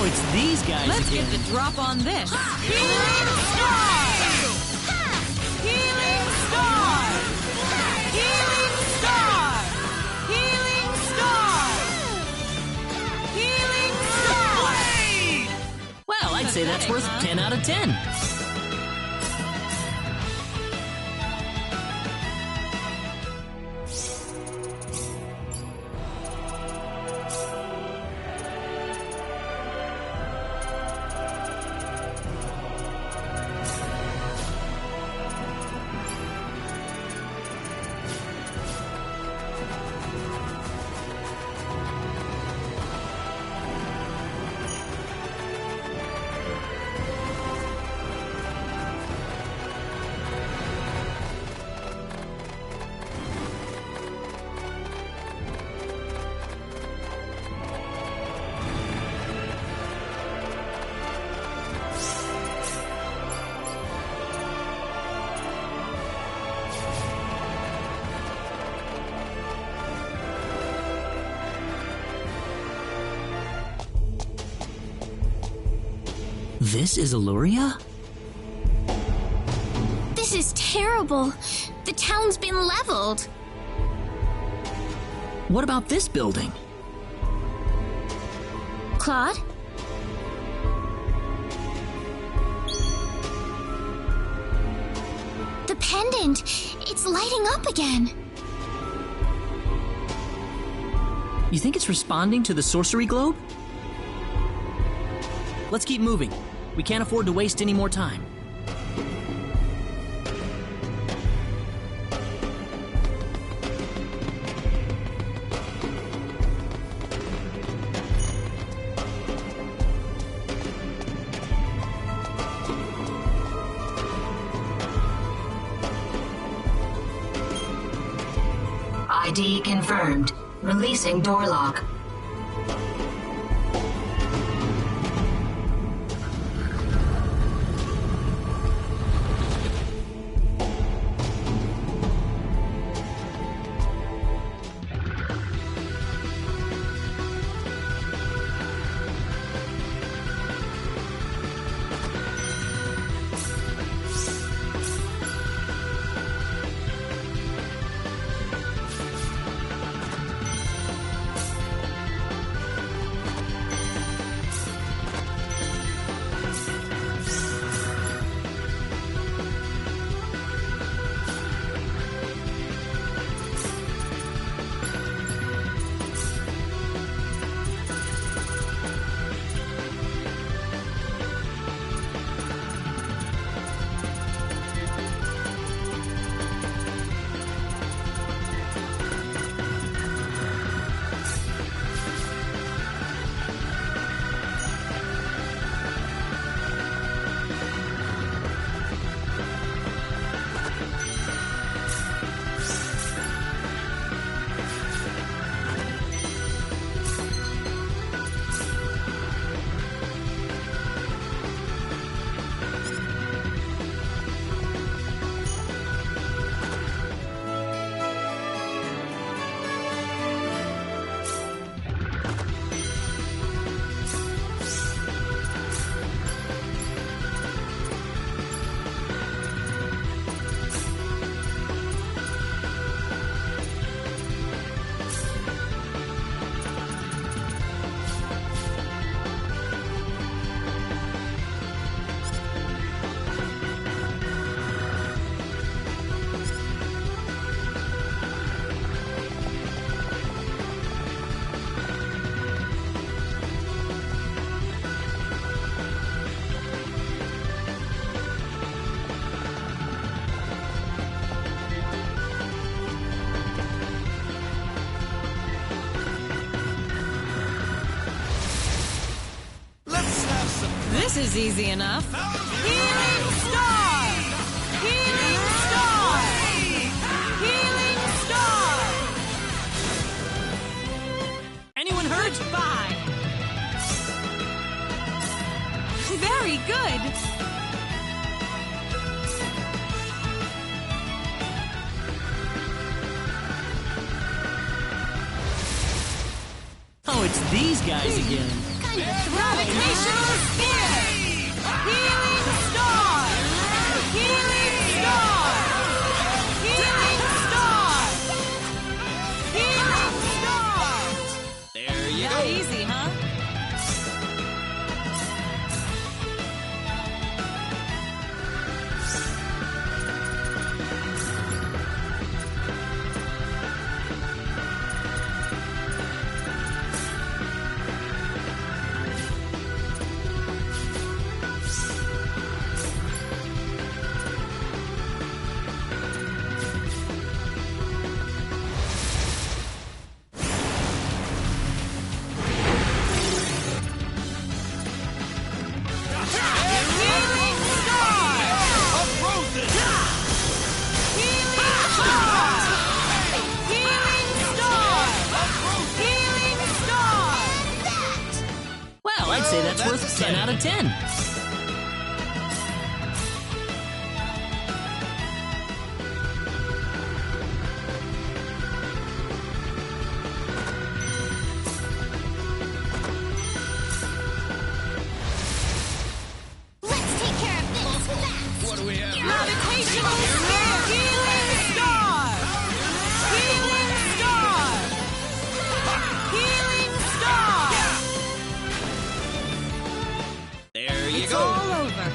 Oh, it's these guys Let's again. get the drop on this. Healing Star! Healing Star! Healing Star! Healing Star! Healing Star! Well, I'd say that's worth 10 out of 10. This is Illuria? This is terrible. The town's been leveled. What about this building? Claude? The pendant! It's lighting up again! You think it's responding to the sorcery globe? Let's keep moving. We can't afford to waste any more time. ID confirmed. Releasing door lock. This is easy enough. Healing Star! Healing Star! Healing Star! Anyone hurt? Goodbye! Very good! Oh, it's these guys again. kind of thrilling. Gravitational sphere! Healing star! Healing star! Healing star! Healing star! There you Not go. easy, huh? Healing star! Frozen. Healing star! Healing star! Healing star! Well, I'd say that's worth 10 out of 10. Let's take care of this fast. What do we have? Gravitational sphere! Healing star! Healing star! Healing star! There you It's go. all over.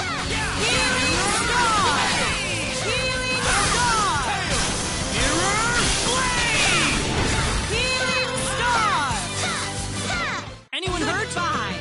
Healing star! Healing star! Healing star! Anyone hurt? Goodbye!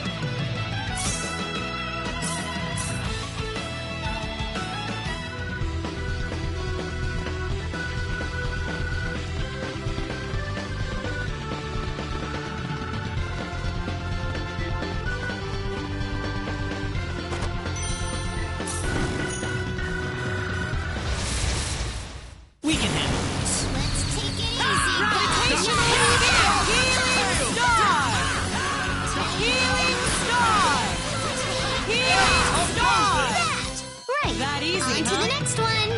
We can handle this. Let's take it easy, Gravitational guys. sphere! Healing star! Healing star! Healing star! Right. That easy, On to huh? the next one.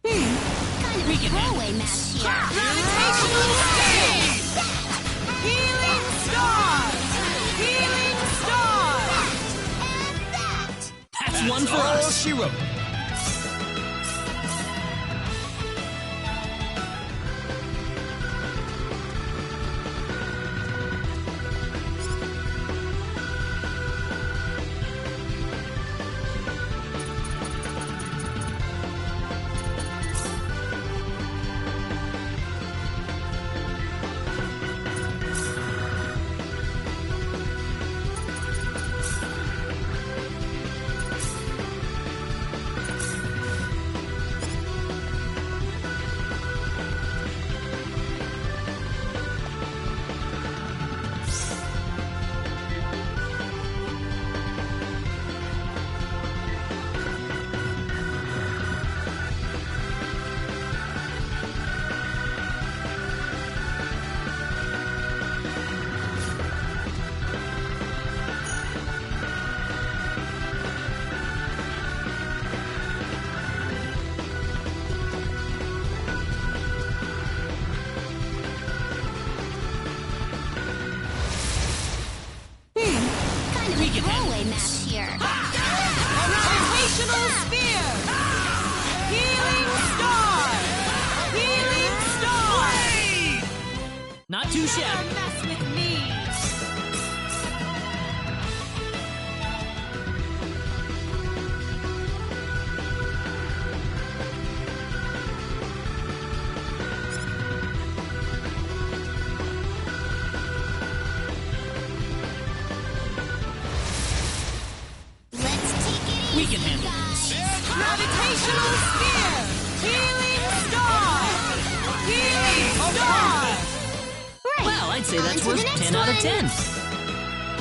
Kind of a throwaway match here. Gravitational sphere! Healing star! Healing star! That's one for All us. she wrote. throwaway match here. Gravitational sphere! Healing star! Healing star! Not too shabby. Never mess with me! say that's On to worth the next 10 out of one. 10.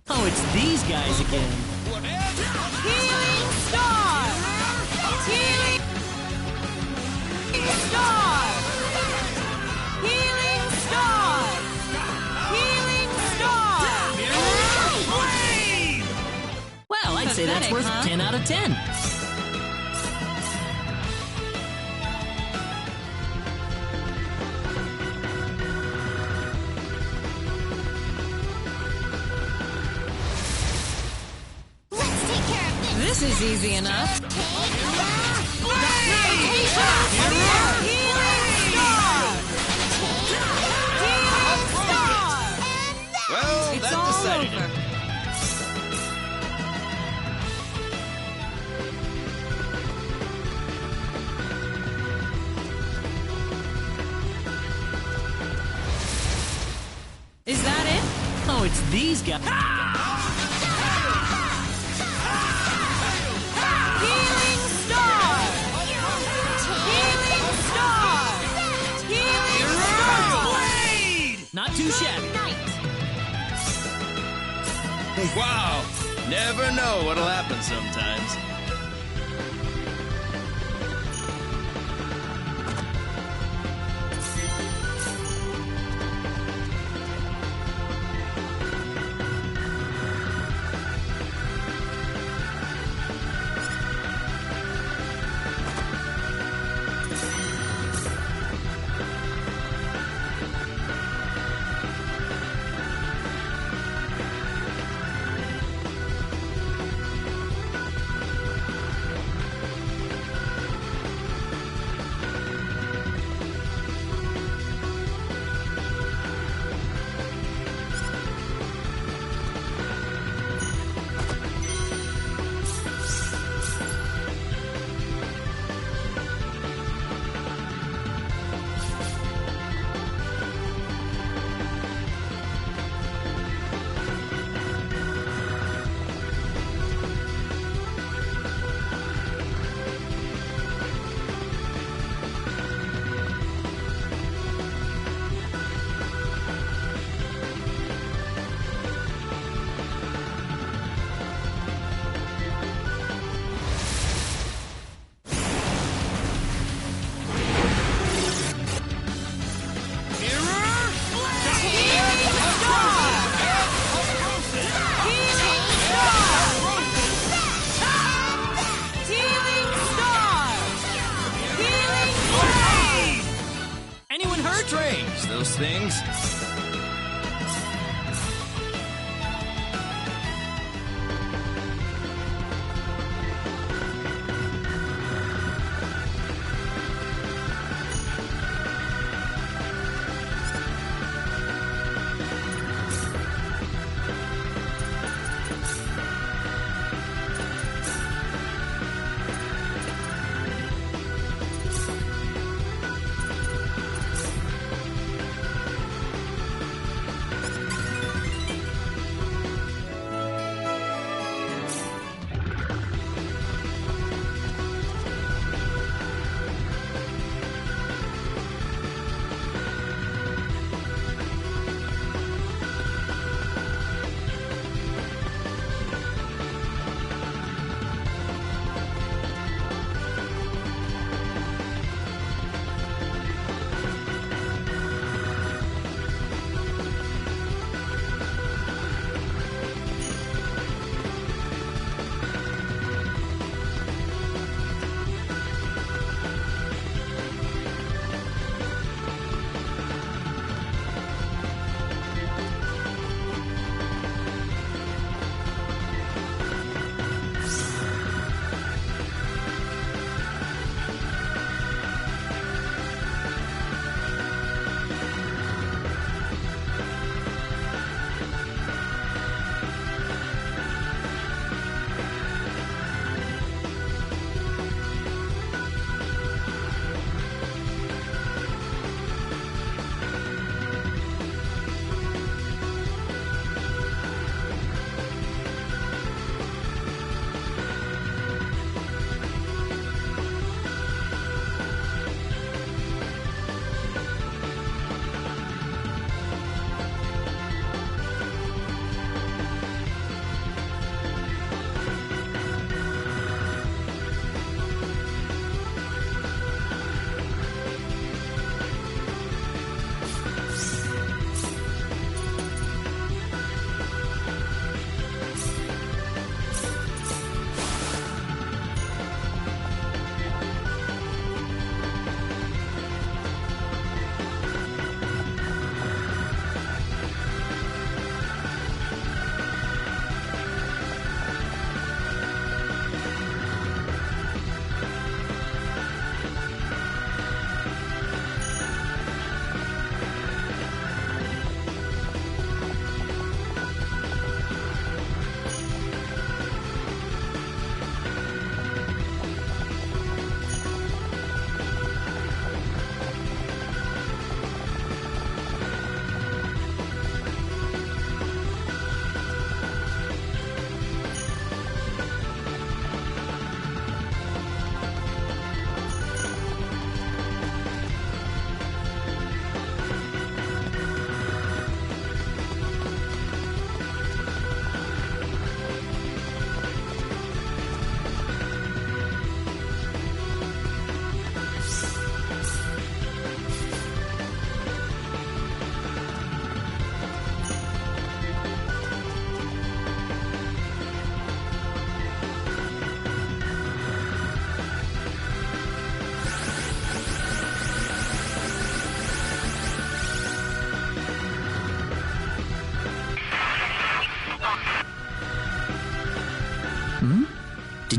Oh, it's these guys again. Healing Star! Healing Star! Healing Star! Healing Star! Well, I'd say that's Pathetic, worth huh? 10 out of 10. Let's take care of this. This is easy enough. Take Healing Star! Healing Star! Well, It's that all decided over. it. Is that it? Oh, it's these guys. Healing Star! Healing Star! Healing Star! Not too shabby. Wow. Never know what'll happen sometimes.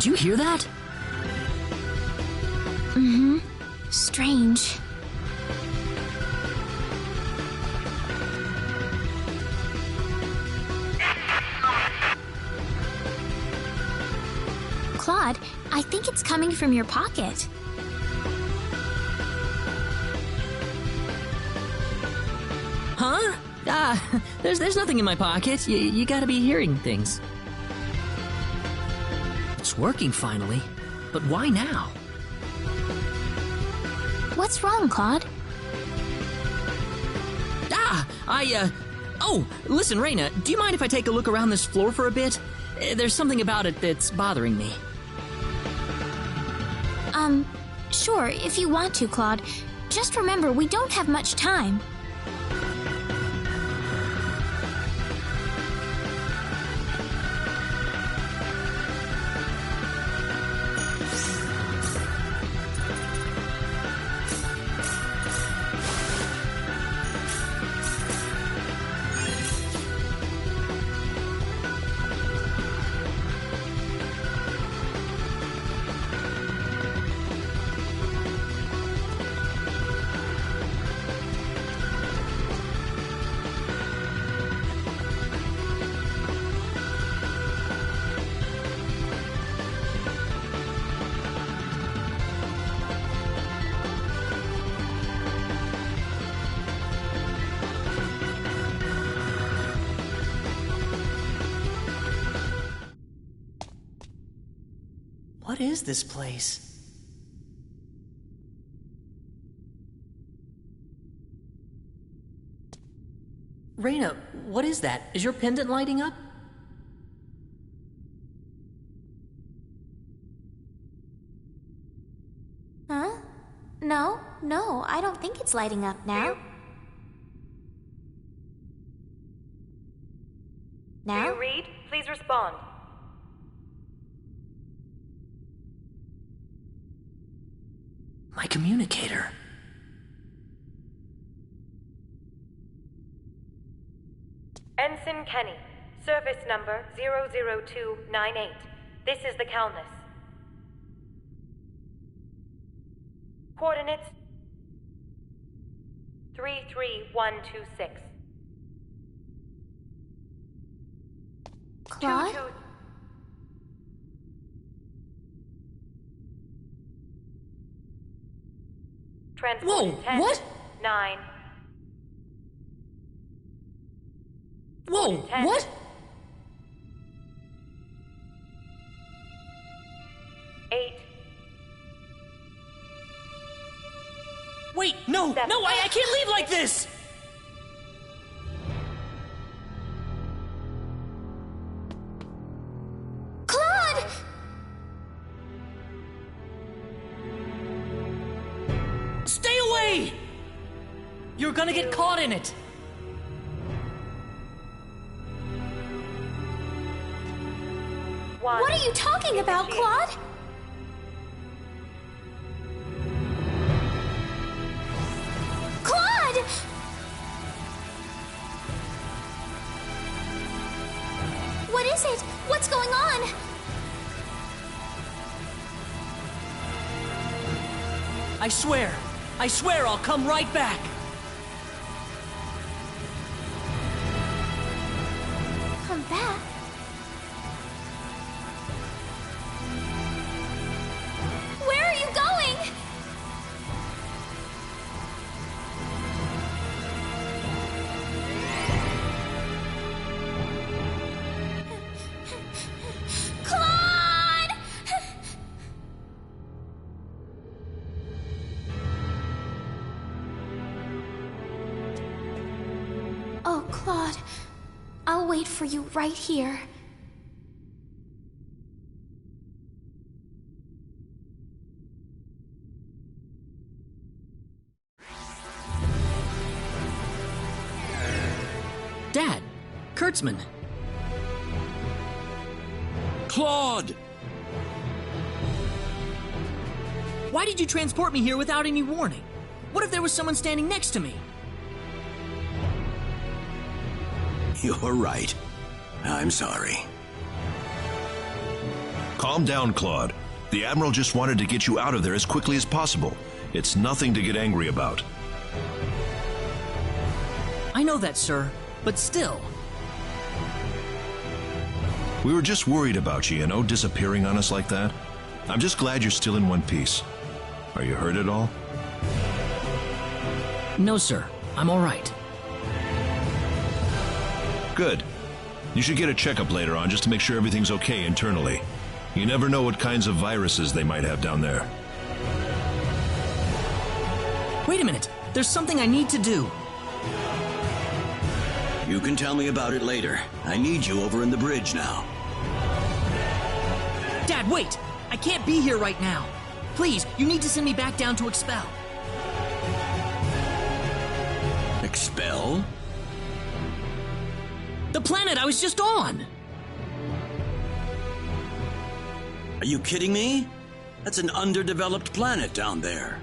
you hear that? Mm-hmm. Strange. Claude, I think it's coming from your pocket. Huh? There's nothing in my pocket. You gotta be hearing things. It's working finally. But why now? What's wrong, Claude? Oh, listen, Raina, do you mind if I take a look around this floor for a bit? There's something about it that's bothering me. Sure, if you want to, Claude. Just remember, we don't have much time. What is this place? Raina, what is that? Is your pendant lighting up? Huh? No, I don't think it's lighting up now. Do Now? you read? Please respond. My communicator. Ensign Kenny, service number 00298. This is the Calnus. Coordinates 33126. Claude? Transport Whoa, intent, what? 9. Whoa, Intent. what? 8. Wait, no, Seven. no, I can't leave like this! Claude! Stay away! You're gonna get caught in it. What are you talking about, Claude? Claude! What is it? What's going on? I swear I'll come right back. Come back? Where are you going? Claude! Oh, Claude. I'll wait for you right here. Dad, Kurtzman. Claude! Why did you transport me here without any warning? What if there was someone standing next to me? You're right. I'm sorry. Calm down, Claude. The Admiral just wanted to get you out of there as quickly as possible. It's nothing to get angry about. I know that, sir, but still. We were just worried about you, disappearing on us like that. I'm just glad you're still in one piece. Are you hurt at all? No, sir. I'm all right. Good. You should get a checkup later on just to make sure everything's okay internally. You never know what kinds of viruses they might have down there. Wait a minute. There's something I need to do. You can tell me about it later. I need you over in the bridge now. Dad, wait! I can't be here right now. Please, you need to send me back down to Expel. Expel? The planet I was just on! Are you kidding me? That's an underdeveloped planet down there.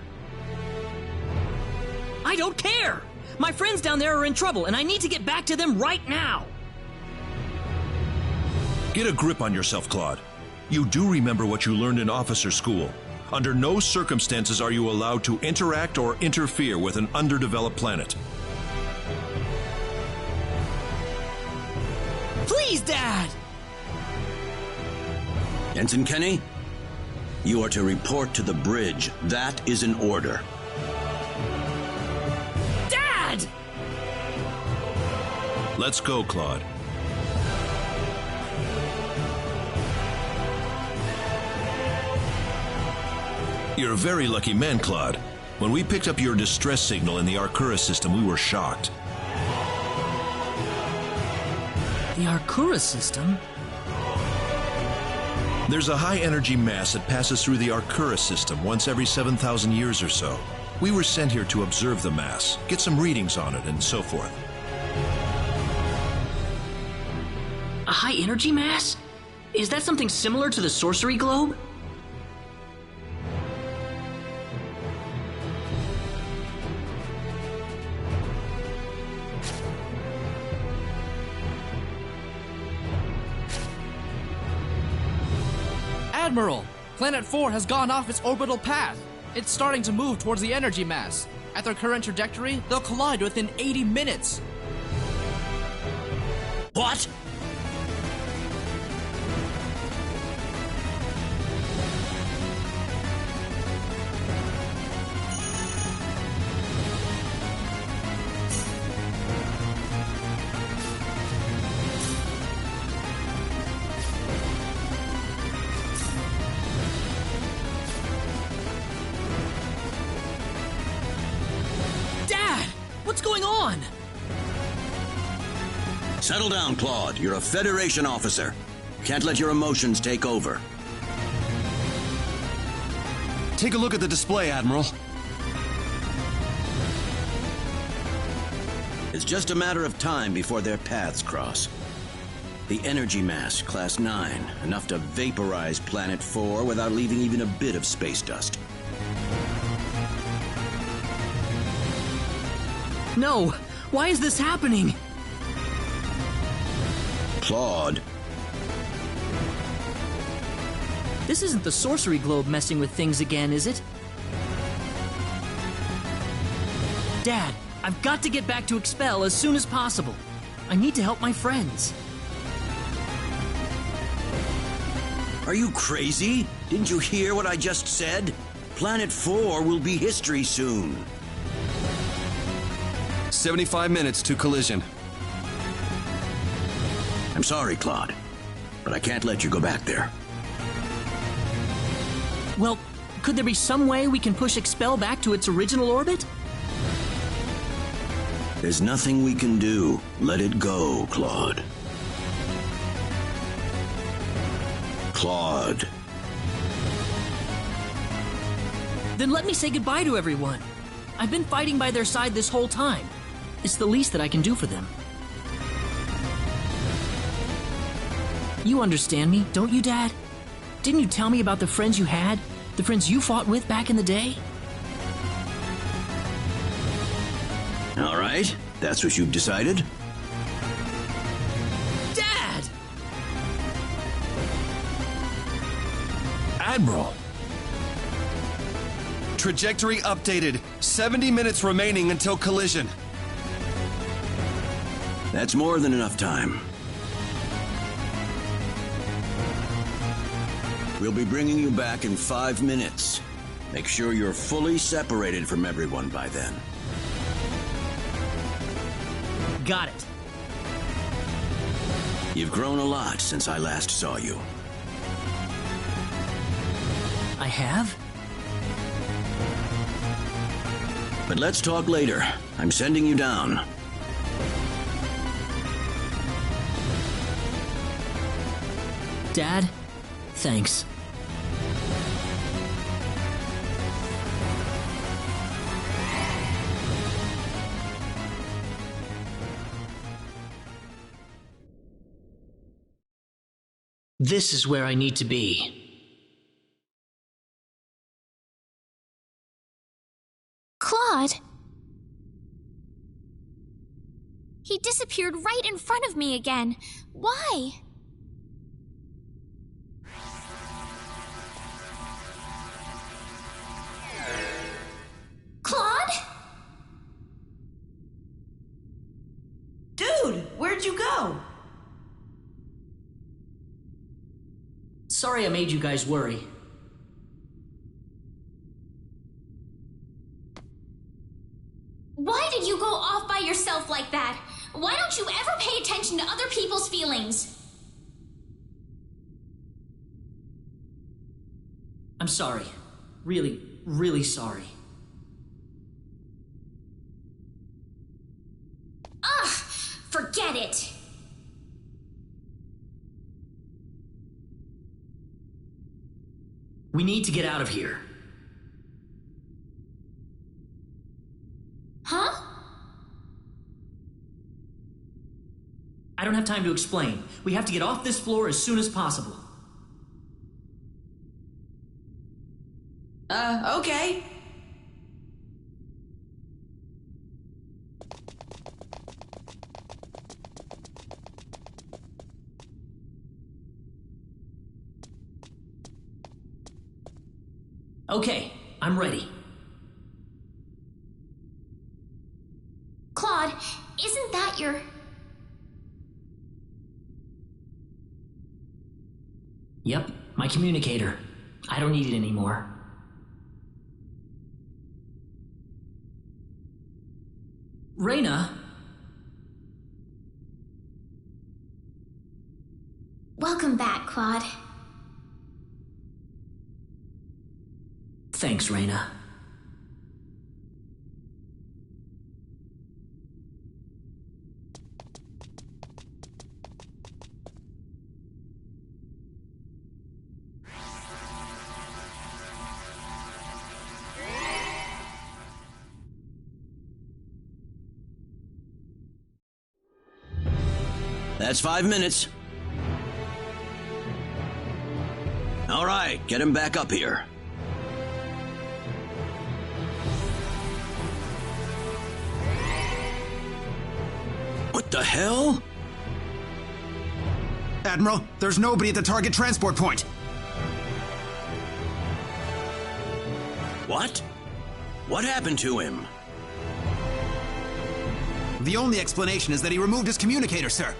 I don't care! My friends down there are in trouble, and I need to get back to them right now! Get a grip on yourself, Claude. You do remember what you learned in officer school. Under no circumstances are you allowed to interact or interfere with an underdeveloped planet. Please, Dad! Ensign Kenny, you are to report to the bridge. That is an order. Dad! Let's go, Claude. You're a very lucky man, Claude. When we picked up your distress signal in the Arcura system, we were shocked. The Arcura system? There's a high-energy mass that passes through the Arcura system once every 7,000 years or so. We were sent here to observe the mass, get some readings on it, and so forth. A high-energy mass? Is that something similar to the sorcery globe? Admiral! Planet 4 has gone off its orbital path. It's starting to move towards the energy mass. At their current trajectory, they'll collide within 80 minutes. What? What's going on? Settle down, Claude. You're a Federation officer. Can't let your emotions take over. Take a look at the display, Admiral. It's just a matter of time before their paths cross. The energy mass, Class 9, enough to vaporize Planet 4 without leaving even a bit of space dust. No! Why is this happening? Claude. This isn't the sorcery globe messing with things again, is it? Dad, I've got to get back to Expel as soon as possible. I need to help my friends. Are you crazy? Didn't you hear what I just said? Planet 4 will be history soon. 75 minutes to collision. I'm sorry, Claude, but I can't let you go back there. Well, could there be some way we can push Expel back to its original orbit? There's nothing we can do. Let it go, Claude. Claude. Then let me say goodbye to everyone. I've been fighting by their side this whole time. It's the least that I can do for them. You understand me, don't you, Dad? Didn't you tell me about the friends you had? The friends you fought with back in the day? All right, that's what you've decided? Dad! Admiral! Trajectory updated. 70 minutes remaining until collision. That's more than enough time. We'll be bringing you back in 5 minutes. Make sure you're fully separated from everyone by then. Got it. You've grown a lot since I last saw you. I have? But let's talk later. I'm sending you down. Dad, thanks. This is where I need to be. Claude! He disappeared right in front of me again. Why? Claude? Dude, where'd you go? Sorry I made you guys worry. Why did you go off by yourself like that? Why don't you ever pay attention to other people's feelings? I'm sorry. Really, really sorry. Ugh! Forget it! We need to get out of here. Huh? I don't have time to explain. We have to get off this floor as soon as possible. Okay. Okay, I'm ready. Claude, isn't that your... Yep, my communicator. I don't need it anymore. Reyna? Welcome back, Claude. Thanks, Reyna. That's 5 minutes. All right, get him back up here. What the hell? Admiral, there's nobody at the target transport point. What? What happened to him? The only explanation is that he removed his communicator, sir.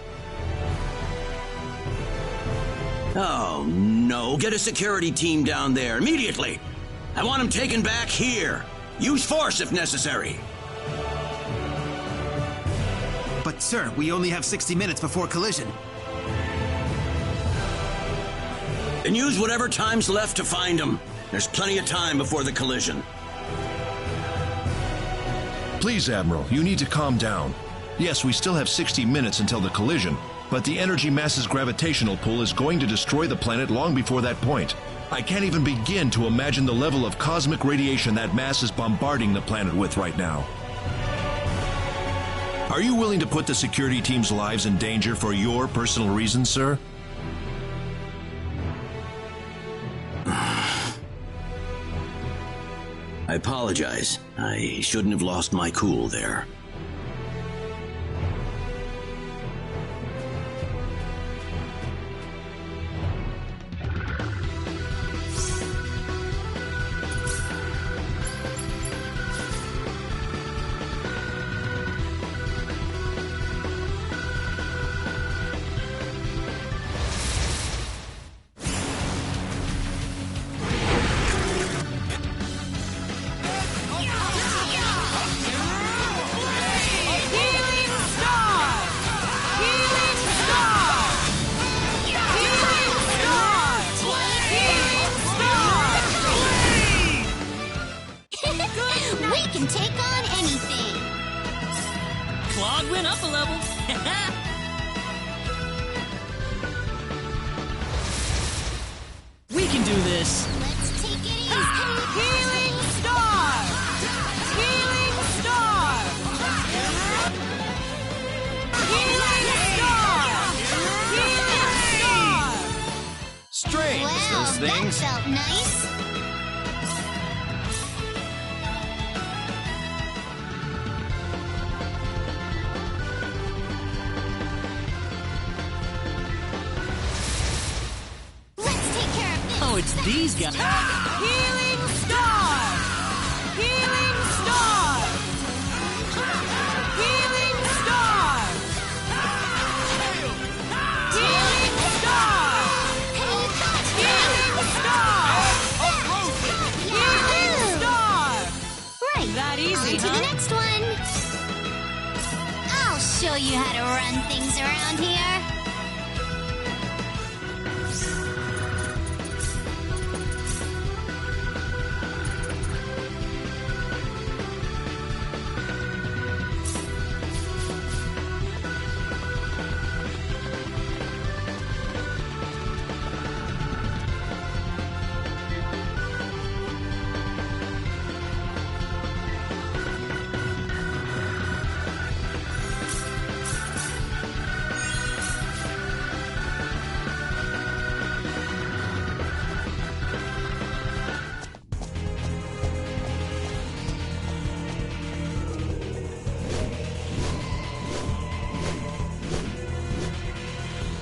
Oh, no. Get a security team down there immediately. I want him taken back here. Use force if necessary. But, sir, we only have 60 minutes before collision. Then use whatever time's left to find him. There's plenty of time before the collision. Please, Admiral, you need to calm down. Yes, we still have 60 minutes until the collision, but the energy mass's gravitational pull is going to destroy the planet long before that point. I can't even begin to imagine the level of cosmic radiation that mass is bombarding the planet with right now. Are you willing to put the security team's lives in danger for your personal reasons, sir? I apologize. I shouldn't have lost my cool there. those things. That felt nice. Let's take care of this. Oh, it's these guys. Healing Star! Healing Star! Healing Star! Healing Star! Healing Star! Healing Star! Right. That easy, On to huh? the next one. I'll show you how to run things around here.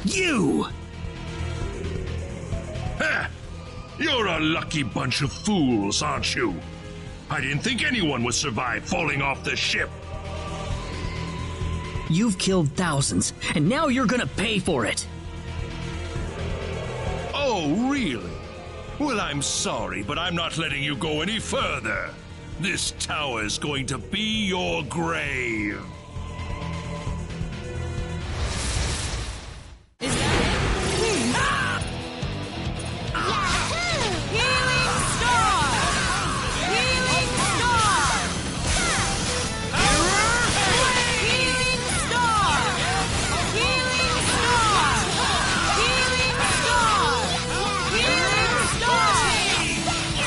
You! Ha! You're a lucky bunch of fools, aren't you? I didn't think anyone would survive falling off the ship. You've killed thousands, and now you're gonna pay for it. Oh, really? Well, I'm sorry, but I'm not letting you go any further. This tower is going to be your grave. Is that it? Healing Star! Healing Star! Healing Star! Healing Star! Healing Star! Healing Star!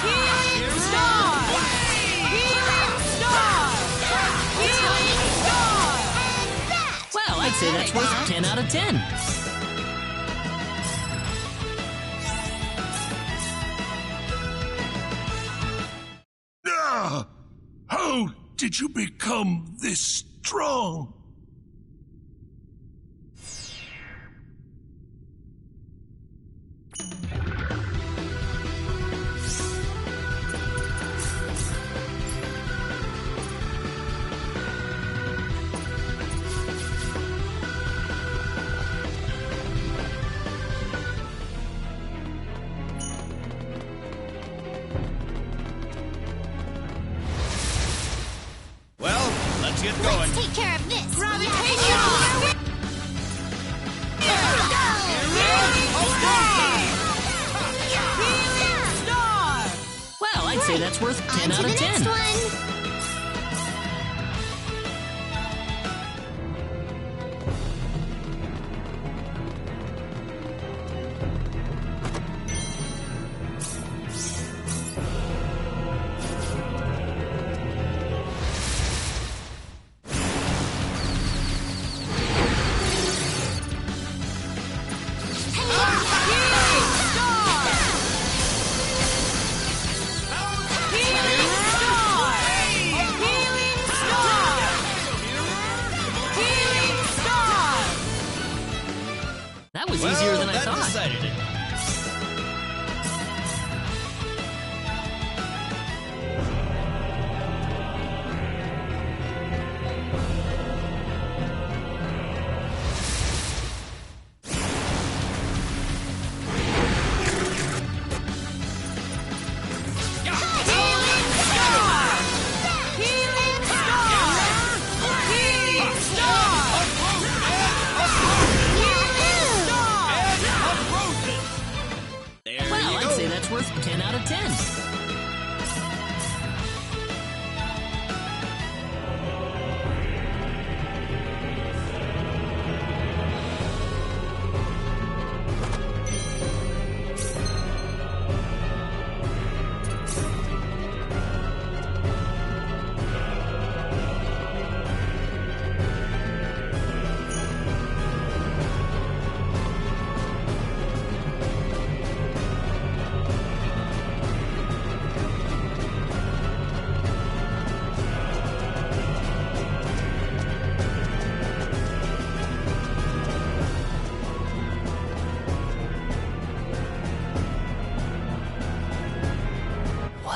Healing Star! Healing Star! Healing Star! Well, I'd say that's worth 10 out of 10. Ah! How did you become this strong? Well, let's get going. Let's take care of this. Gravitation! Healing Star! Well, I'd say that's worth 10 On out to of the 10. next one. Healing Star! Healing Star! Healing Star! Healing Star! That was easier than I that thought. decided it. Healing Star! Healing Star! Healing Star! Healing Star!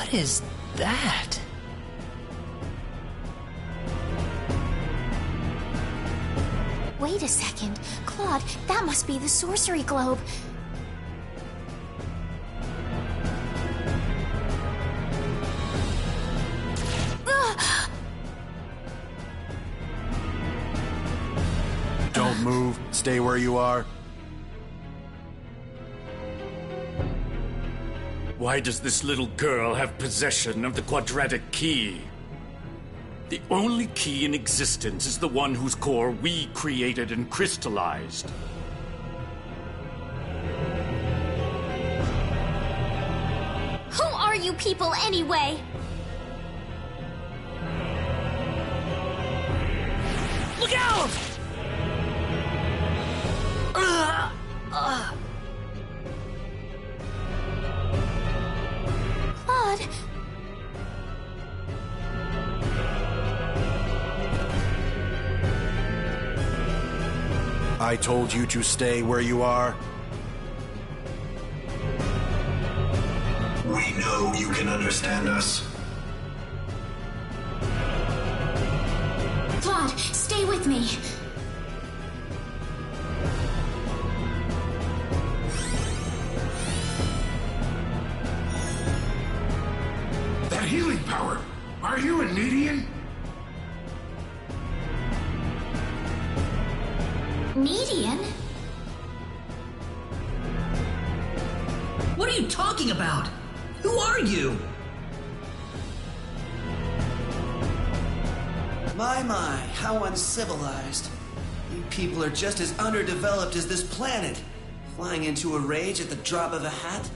What is that? Wait a second. Claude, that must be the sorcery globe. Don't move. Stay where you are. Why does this little girl have possession of the quadratic key? The only key in existence is the one whose core we created and crystallized. Who are you people anyway? Look out! Claude. I told you to stay where you are. We know you can understand us. Claude, stay with me. That healing power! Are you a Median? Median? What are you talking about? Who are you? My, how uncivilized. You people are just as underdeveloped as this planet. Flying into a rage at the drop of a hat?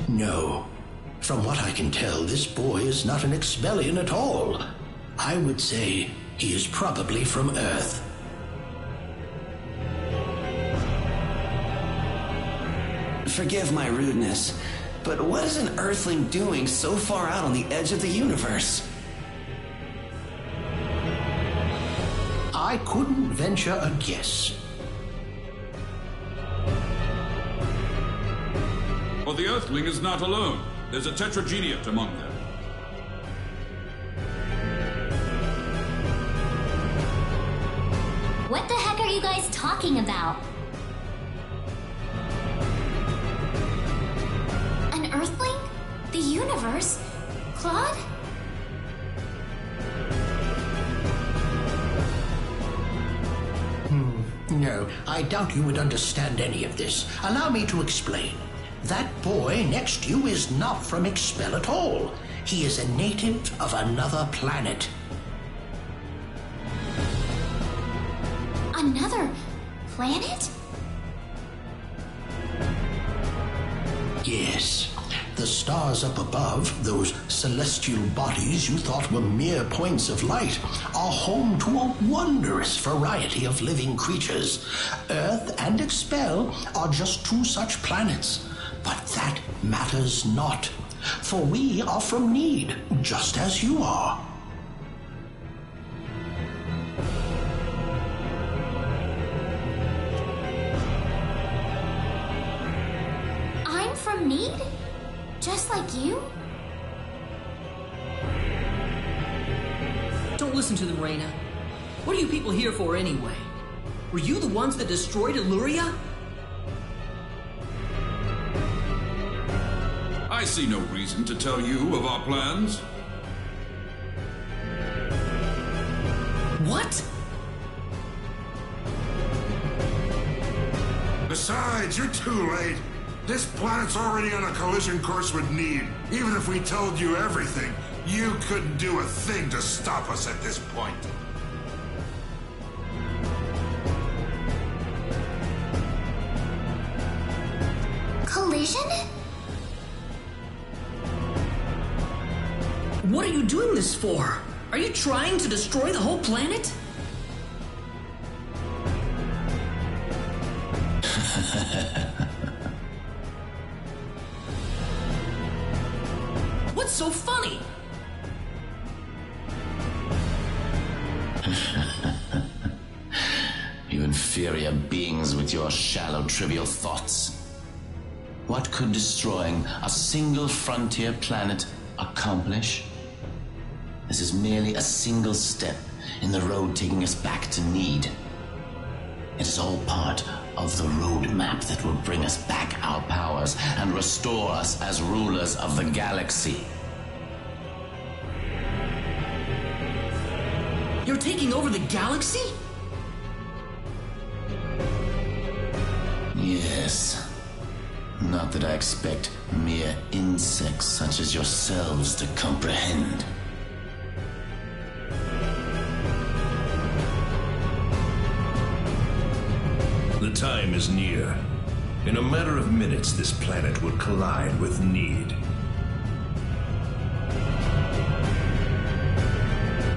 No. From what I can tell, this boy is not an Expellion at all. I would say he is probably from Earth. Forgive my rudeness, but what is an Earthling doing so far out on the edge of the universe? I couldn't venture a guess. Well, the Earthling is not alone. There's a tetrageniate among them. What the heck are you guys talking about? An Earthling? The universe? Claude? No, I doubt you would understand any of this. Allow me to explain. That boy next to you is not from Expel at all. He is a native of another planet. Another planet? Yes. The stars up above, those celestial bodies you thought were mere points of light, are home to a wondrous variety of living creatures. Earth and Expel are just two such planets. But that matters not, for we are from Need, just as you are. I'm from Need? Just like you? Don't listen to them, Reyna. What are you people here for anyway? Were you the ones that destroyed Illuria? I see no reason to tell you of our plans. What? Besides, you're too late. This planet's already on a collision course with Need. Even if we told you everything, you couldn't do a thing to stop us at this point. Collision? What are you doing this for? Are you trying to destroy the whole planet? What's so funny? You inferior beings with your shallow, trivial thoughts. What could destroying a single frontier planet accomplish? This is merely a single step in the road taking us back to Need. It is all part of the roadmap that will bring us back our powers and restore us as rulers of the galaxy. You're taking over the galaxy? Yes. Not that I expect mere insects such as yourselves to comprehend. The time is near. In a matter of minutes, this planet will collide with Need.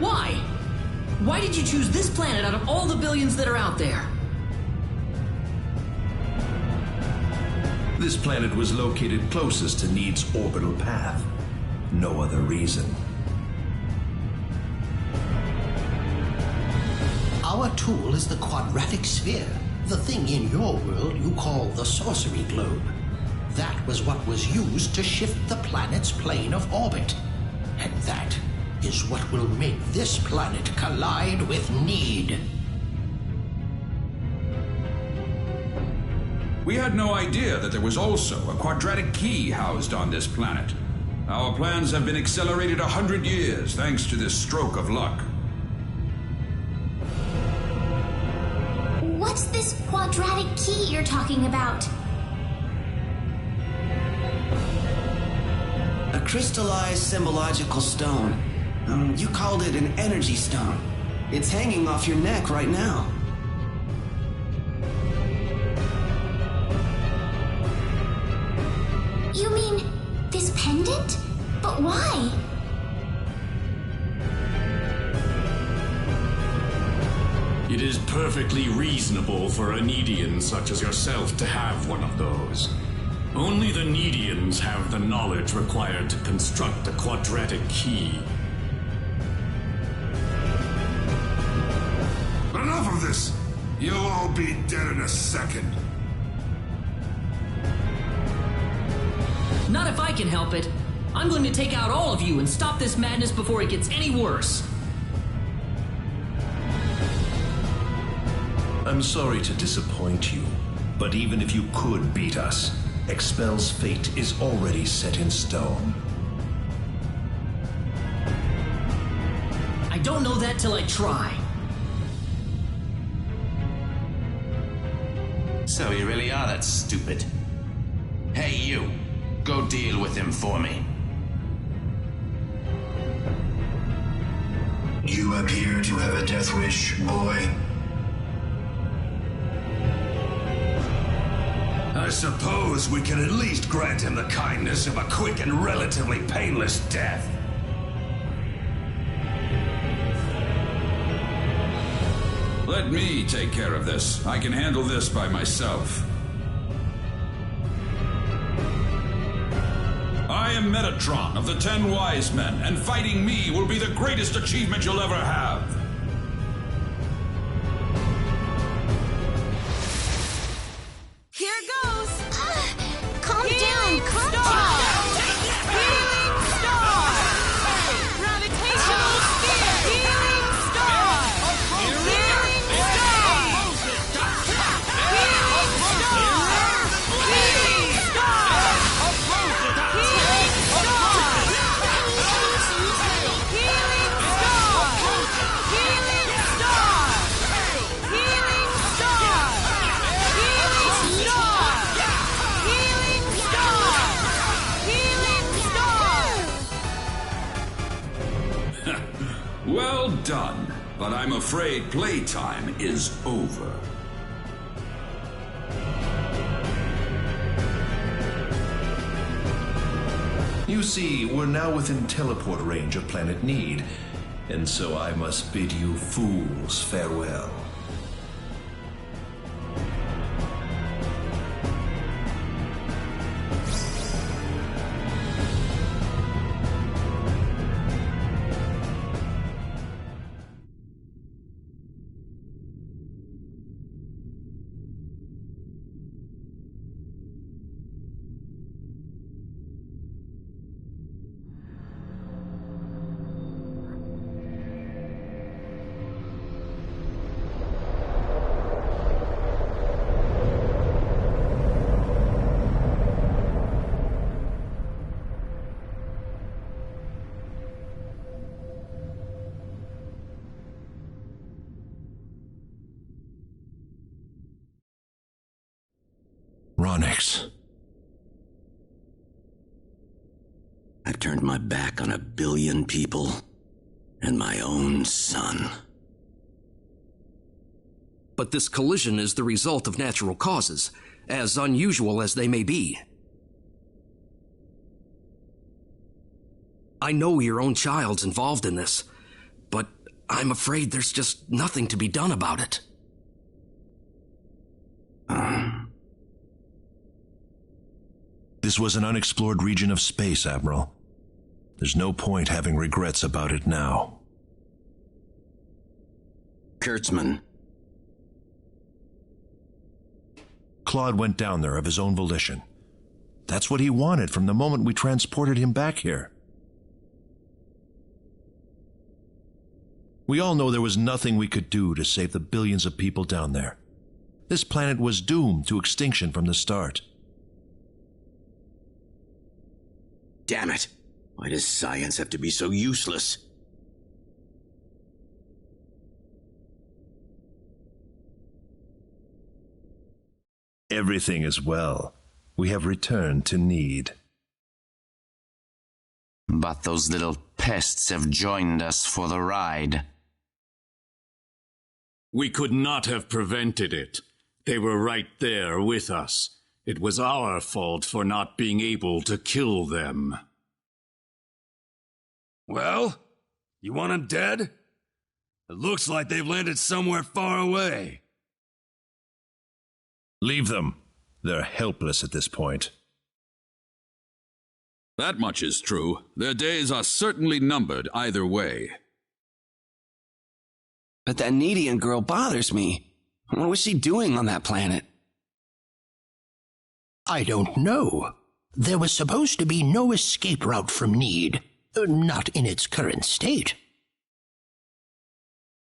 Why? Why did you choose this planet out of all the billions that are out there? This planet was located closest to Need's orbital path. No other reason. Our tool is the quadratic sphere, the thing in your world you call the sorcery globe. That was what was used to shift the planet's plane of orbit. And that is what will make this planet collide with Need. We had no idea that there was also a quadratic key housed on this planet. Our plans have been accelerated 100 years thanks to this stroke of luck. What's this quadratic key you're talking about? A crystallized symbological stone. You called it an energy stone. It's hanging off your neck right now. You mean this pendant? But why? It is perfectly reasonable for a Needian such as yourself to have one of those. Only the Needians have the knowledge required to construct a quadratic key. But enough of this! You'll all be dead in a second. Not if I can help it. I'm going to take out all of you and stop this madness before it gets any worse. I'm sorry to disappoint you, but even if you could beat us, Expel's fate is already set in stone. I don't know that till I try. So you really are that stupid? Hey, you. Go deal with him for me. You appear to have a death wish, boy. I suppose we can at least grant him the kindness of a quick and relatively painless death. Let me take care of this. I can handle this by myself. I am Metatron of the 10 Wise Men, and fighting me will be the greatest achievement you'll ever have. Here goes! Calm down, calm Star! down. Healing Star! Gravitational Sphere! Healing Star! Healing Star! Healing Star! Healing Star! Healing Star! Healing Star! Healing Star! Healing Star! Healing Star! Healing Star! Healing Star! Well done, but I'm afraid playtime is over. You see, we're now within teleport range of Planet Need, and so I must bid you fools farewell. Onyx. I've turned my back on 1 billion people and my own son. But this collision is the result of natural causes, as unusual as they may be. I know your own child's involved in this, but I'm afraid there's just nothing to be done about it. This was an unexplored region of space, Admiral. There's no point having regrets about it now. Kurtzman. Claude went down there of his own volition. That's what he wanted from the moment we transported him back here. We all know there was nothing we could do to save the billions of people down there. This planet was doomed to extinction from the start. Damn it! Why does science have to be so useless? Everything is well. We have returned to Need. But those little pests have joined us for the ride. We could not have prevented it. They were right there with us. It was our fault for not being able to kill them. Well, you want them dead? It looks like they've landed somewhere far away. Leave them. They're helpless at this point. That much is true. Their days are certainly numbered either way. But that Needian girl bothers me. What was she doing on that planet? I don't know. There was supposed to be no escape route from Need. Not in its current state.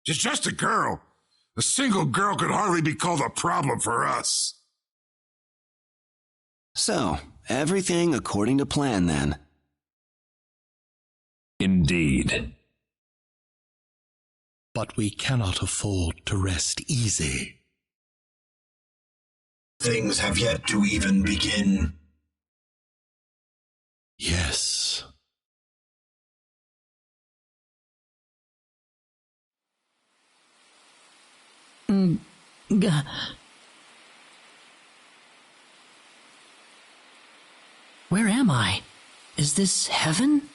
She's just a girl. A single girl could hardly be called a problem for us. So, everything according to plan then. Indeed. But we cannot afford to rest easy. Things have yet to even begin. Yes. Where am I? Is this heaven?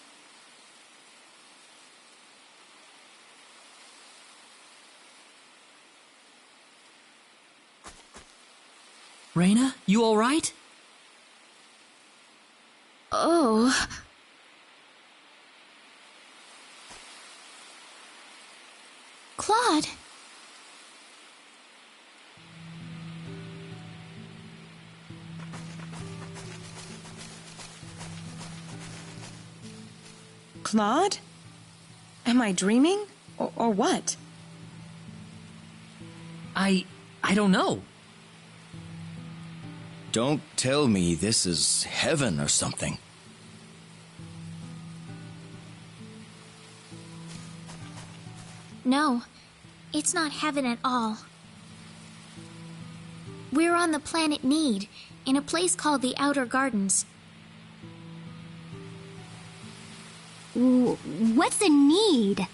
Raina, you all right? Oh. Claude. Claude? Am I dreaming? Or what? I don't know. Don't tell me this is heaven or something. No, it's not heaven at all. We're on the planet Need, in a place called the Outer Gardens. What's a need?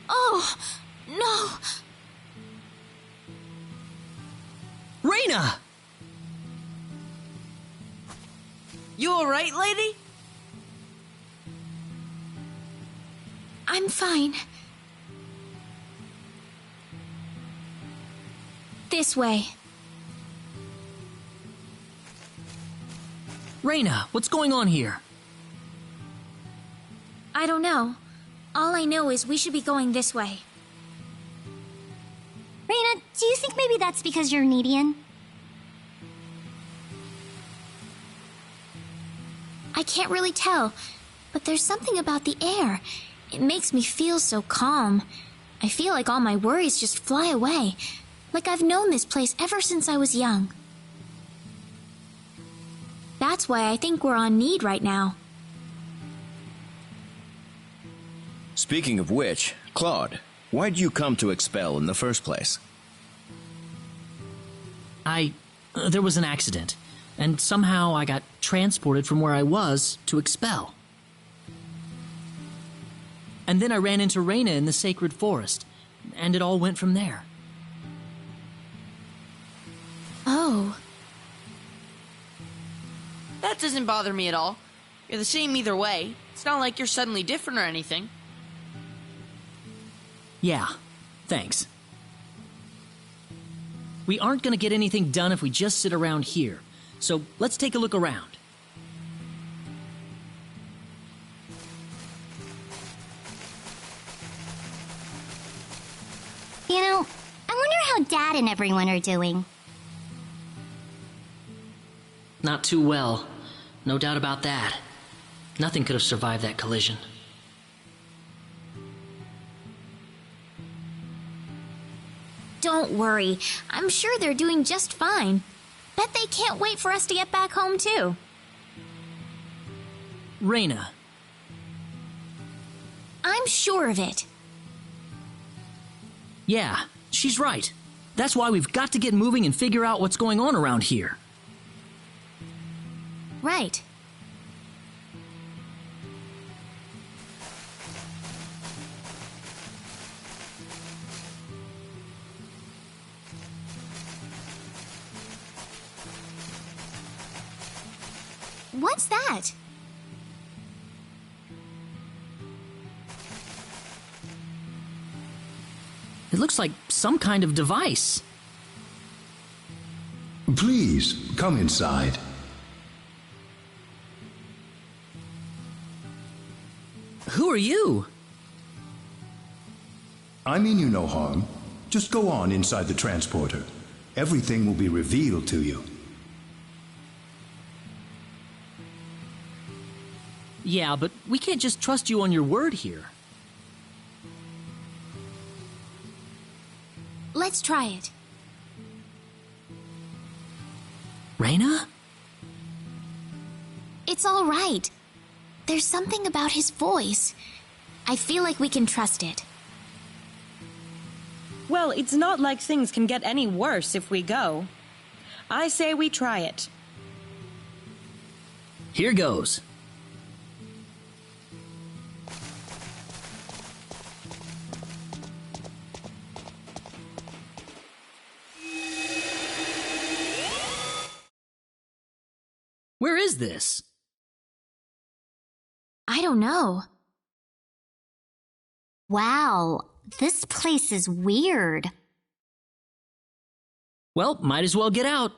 Oh, no! Raina! You alright, lady? I'm fine. This way. Raina, what's going on here? I don't know. All I know is we should be going this way. Raina, do you think maybe that's because you're Needian? I can't really tell, but there's something about the air. It makes me feel so calm. I feel like all my worries just fly away, like I've known this place ever since I was young. That's why I think we're on Need right now. Speaking of which, Claude, why'd you come to Expel in the first place? There was an accident, and somehow I got transported from where I was to Expel. And then I ran into Reyna in the sacred forest, and it all went from there. Oh. That doesn't bother me at all. You're the same either way. It's not like you're suddenly different or anything. Yeah, thanks. We aren't gonna get anything done if we just sit around here, so let's take a look around. You know, I wonder how Dad and everyone are doing. Not too well. No doubt about that. Nothing could have survived that collision. Don't worry. I'm sure they're doing just fine. Bet they can't wait for us to get back home, too. Reyna. I'm sure of it. Yeah, she's right. That's why we've got to get moving and figure out what's going on around here. Right. What's that? It looks like some kind of device. Please, come inside. Who are you? I mean you no harm. Just go on inside the transporter. Everything will be revealed to you. Yeah, but we can't just trust you on your word here. Let's try it. Reyna? It's all right. There's something about his voice. I feel like we can trust it. Well, it's not like things can get any worse if we go. I say we try it. Here goes. Where is this? I don't know. Wow, this place is weird. Well, might as well get out.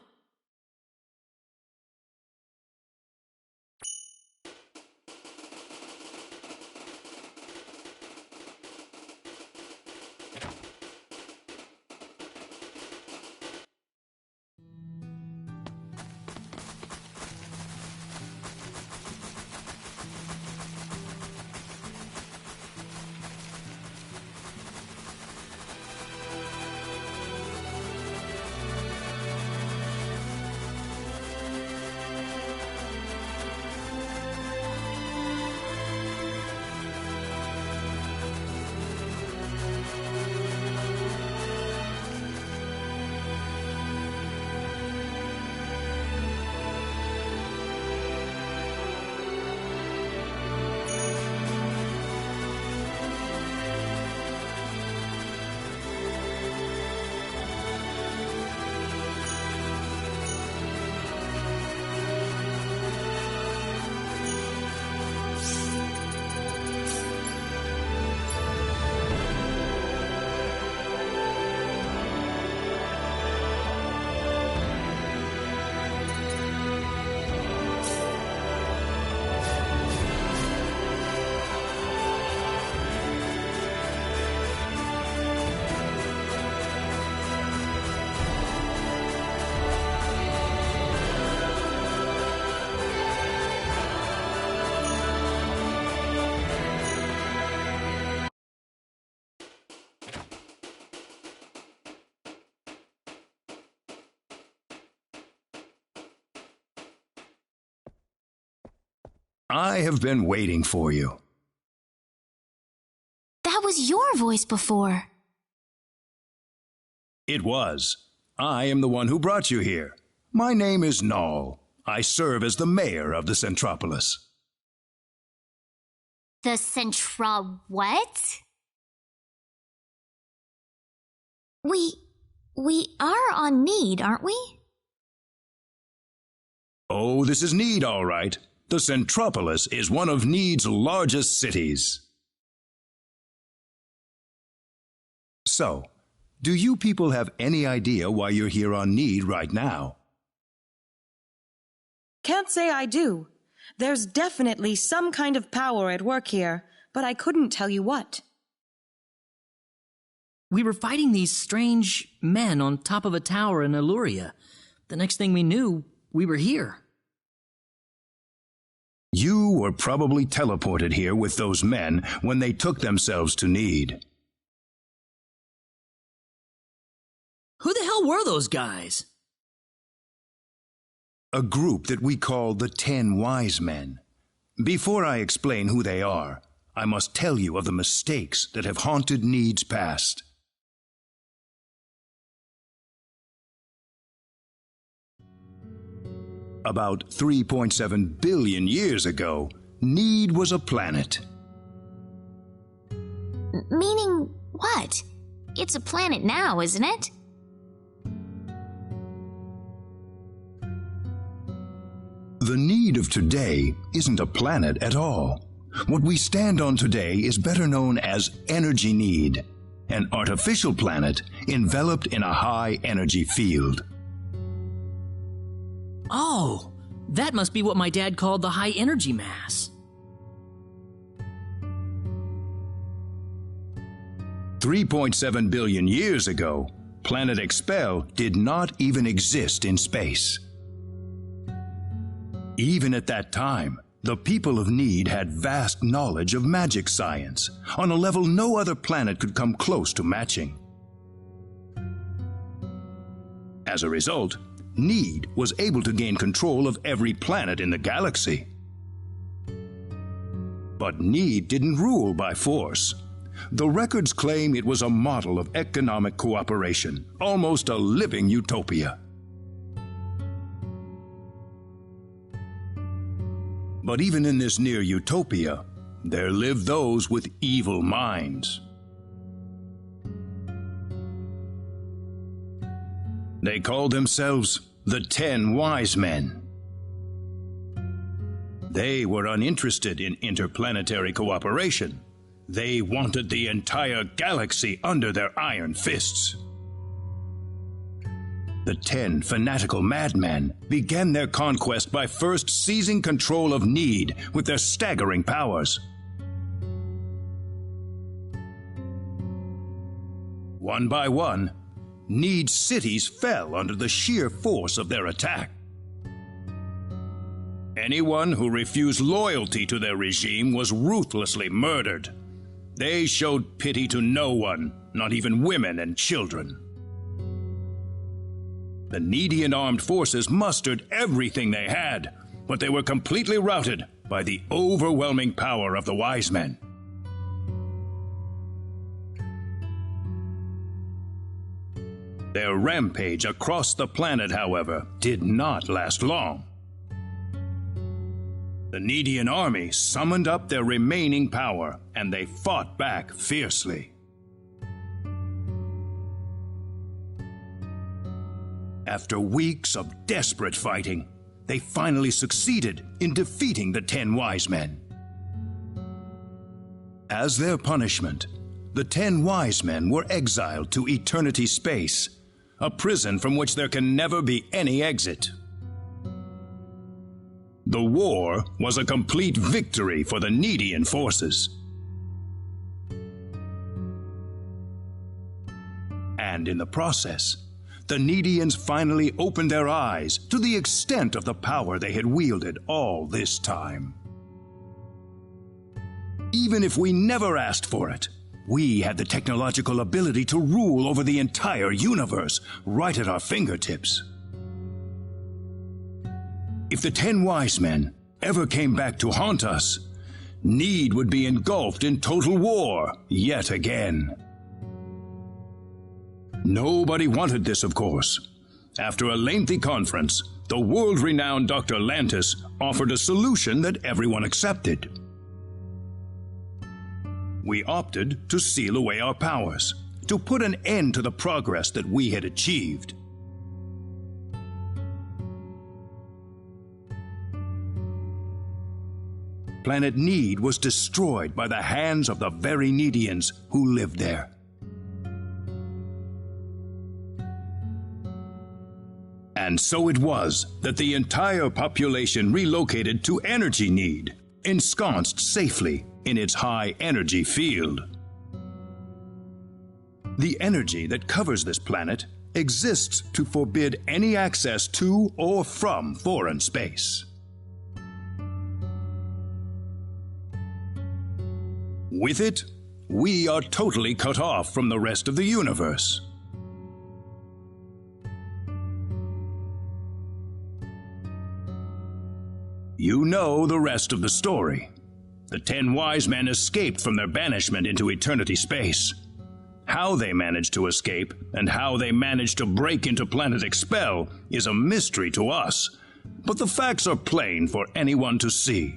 I have been waiting for you. That was your voice before. It was. I am the one who brought you here. My name is Null. I serve as the mayor of the Centropolis. The what? We are on Need, aren't we? Oh, this is Need, all right. The Centropolis is one of Need's largest cities. So, do you people have any idea why you're here on Need right now? Can't say I do. There's definitely some kind of power at work here, but I couldn't tell you what. We were fighting these strange men on top of a tower in Illuria. The next thing we knew, we were here. You were probably teleported here with those men when they took themselves to Need. Who the hell were those guys? A group that we call the 10 Wise Men. Before I explain who they are, I must tell you of the mistakes that have haunted Need's past. About 3.7 billion years ago, Need was a planet. Meaning what? It's a planet now, isn't it? The Need of today isn't a planet at all. What we stand on today is better known as Energy Need, an artificial planet enveloped in a high-energy field. Oh, that must be what my dad called the high energy mass. 3.7 billion years ago, Planet Expel did not even exist in space. Even at that time, the people of Need had vast knowledge of magic science, on a level no other planet could come close to matching. As a result, Need was able to gain control of every planet in the galaxy. But Need didn't rule by force. The records claim it was a model of economic cooperation, almost a living utopia. But even in this near utopia, there lived those with evil minds. They called themselves the 10 Wise Men. They were uninterested in interplanetary cooperation. They wanted the entire galaxy under their iron fists. The 10 fanatical madmen began their conquest by first seizing control of Need with their staggering powers. One by one, Need's cities fell under the sheer force of their attack. Anyone who refused loyalty to their regime was ruthlessly murdered. They showed pity to no one, not even women and children. The Needian armed forces mustered everything they had, but they were completely routed by the overwhelming power of the Wise Men. Their rampage across the planet, however, did not last long. The Needian army summoned up their remaining power, and they fought back fiercely. After weeks of desperate fighting, they finally succeeded in defeating the 10 Wise Men. As their punishment, the 10 Wise Men were exiled to Eternity Space, a prison from which there can never be any exit. The war was a complete victory for the Needian forces. And in the process, the Needians finally opened their eyes to the extent of the power they had wielded all this time. Even if we never asked for it, we had the technological ability to rule over the entire universe right at our fingertips. If the 10 Wise Men ever came back to haunt us, Need would be engulfed in total war yet again. Nobody wanted this, of course. After a lengthy conference, the world-renowned Dr. Lantis offered a solution that everyone accepted. We opted to seal away our powers, to put an end to the progress that we had achieved. Planet Need was destroyed by the hands of the very Needians who lived there. And so it was that the entire population relocated to Energy Need, ensconced safely in its high energy field. The energy that covers this planet exists to forbid any access to or from foreign space. With it, we are totally cut off from the rest of the universe. You know the rest of the story. The 10 wise men escaped from their banishment into eternity space. How they managed to escape and how they managed to break into Planet Expel is a mystery to us, but the facts are plain for anyone to see.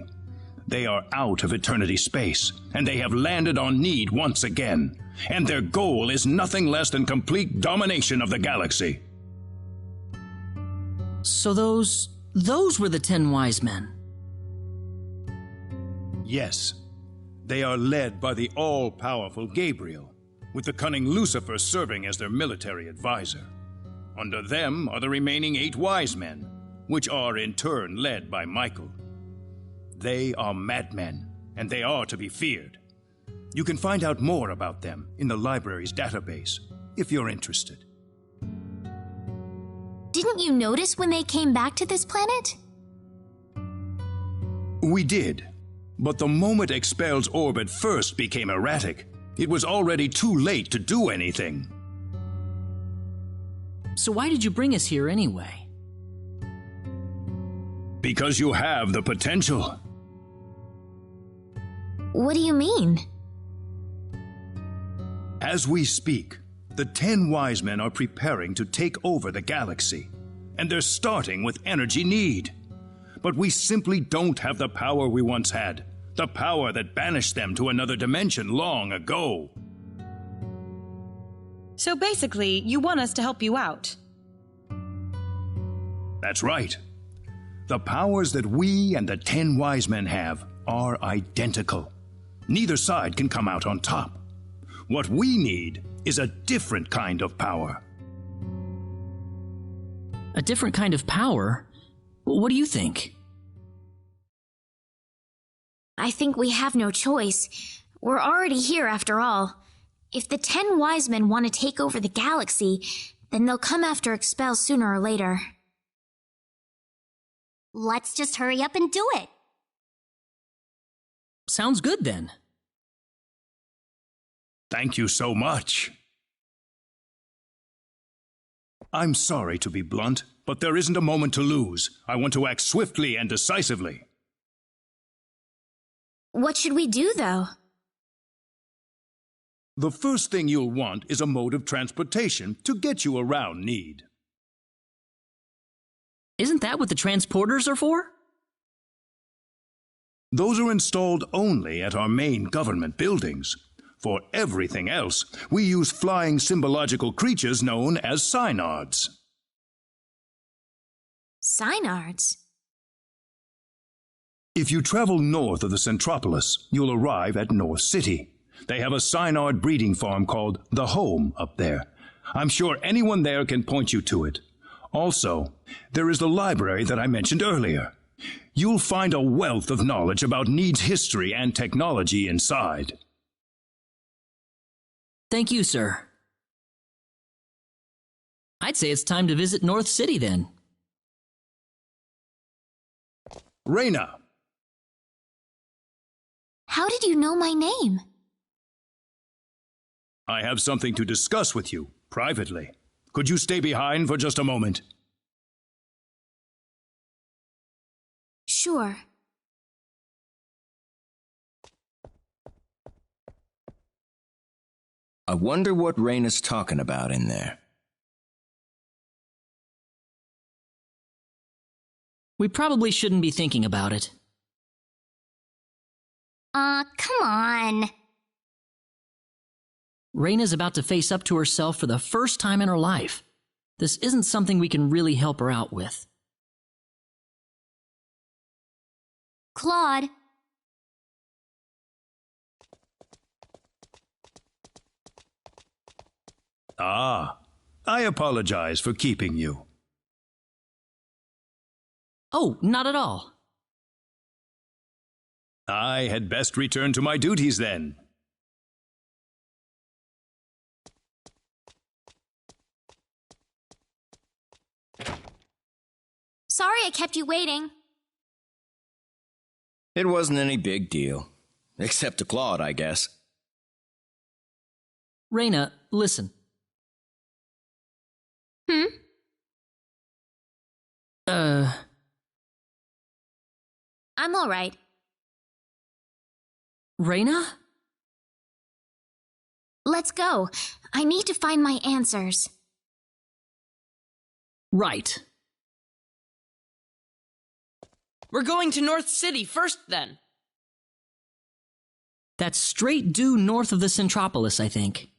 They are out of eternity space, and they have landed on Need once again, and their goal is nothing less than complete domination of the galaxy. So those were the 10 wise men. Yes, they are led by the all-powerful Gabriel, with the cunning Lucifer serving as their military advisor. Under them are the remaining 8 wise men, which are in turn led by Michael. They are madmen, and they are to be feared. You can find out more about them in the library's database, if you're interested. Didn't you notice when they came back to this planet? We did, but the moment Expel's orbit first became erratic, it was already too late to do anything. So why did you bring us here anyway? Because you have the potential. What do you mean? As we speak, the 10 wise men are preparing to take over the galaxy, and they're starting with Energy Need. But we simply don't have the power we once had, the power that banished them to another dimension long ago. So basically, you want us to help you out. That's right. The powers that we and the 10 wise men have are identical. Neither side can come out on top. What we need is a different kind of power. A different kind of power? What do you think? I think we have no choice. We're already here after all. If the 10 wise men want to take over the galaxy, then they'll come after Expel sooner or later. Let's just hurry up and do it. Sounds good then. Thank you so much. I'm sorry to be blunt, but there isn't a moment to lose. I want to act swiftly and decisively. What should we do, though? The first thing you'll want is a mode of transportation to get you around Need. Isn't that what the transporters are for? Those are installed only at our main government buildings. For everything else, we use flying symbological creatures known as synards. Synards? If you travel north of the Centropolis, you'll arrive at North City. They have a synard breeding farm called The Home up there. I'm sure anyone there can point you to it. Also, there is the library that I mentioned earlier. You'll find a wealth of knowledge about Need's history and technology inside. Thank you, sir. I'd say it's time to visit North City then. Reyna! How did you know my name? I have something to discuss with you, privately. Could you stay behind for just a moment? Sure. I wonder what Raina's talking about in there. We probably shouldn't be thinking about it. Come on. Raina's about to face up to herself for the first time in her life. This isn't something we can really help her out with. Claude. Ah, I apologize for keeping you. Oh, not at all. I had best return to my duties then. Sorry I kept you waiting. It wasn't any big deal. Except to Claude, I guess. Raina, listen. I'm all right. Raina? Let's go. I need to find my answers. Right. We're going to North City first, then. That's straight due north of the Centropolis, I think.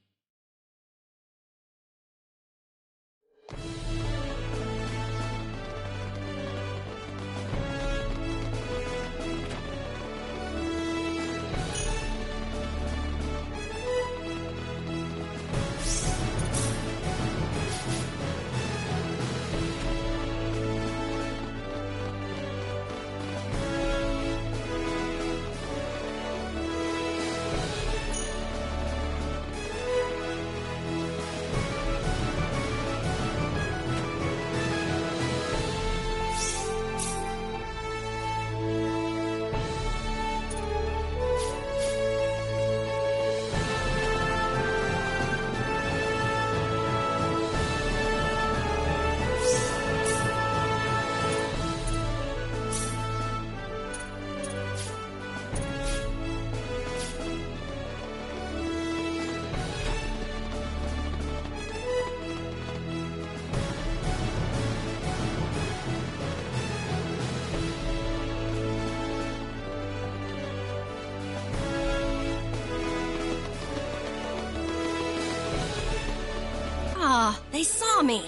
They saw me.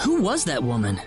Who was that woman?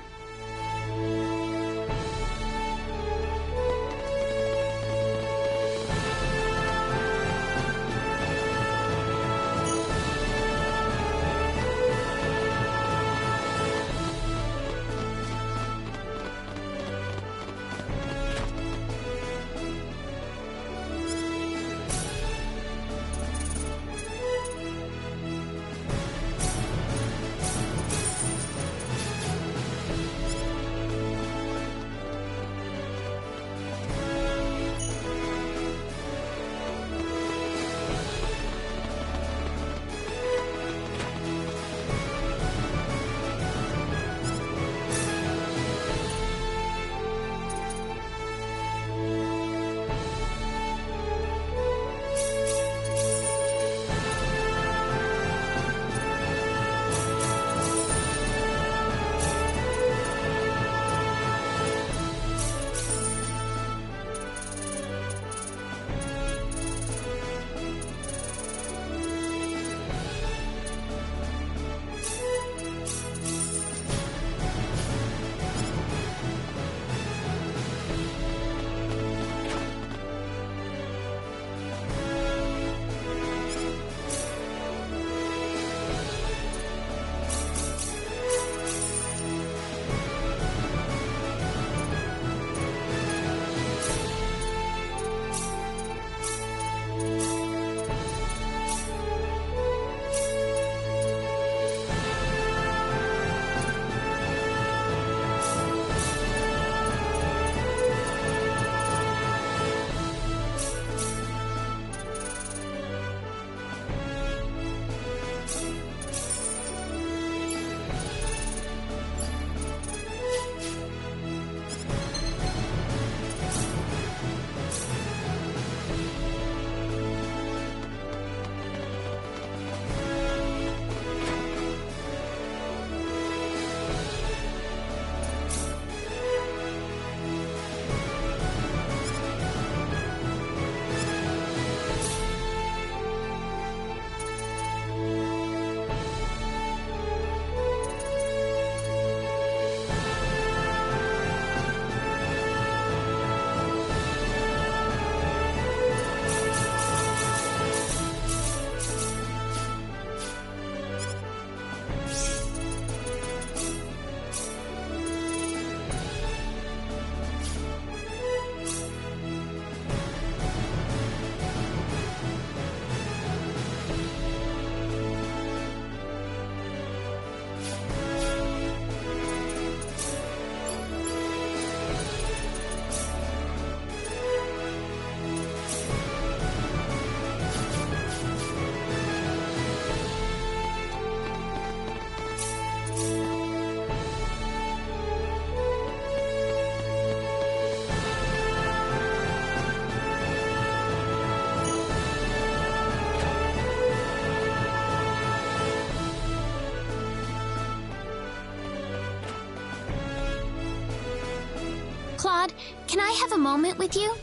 Claude, can I have a moment with you?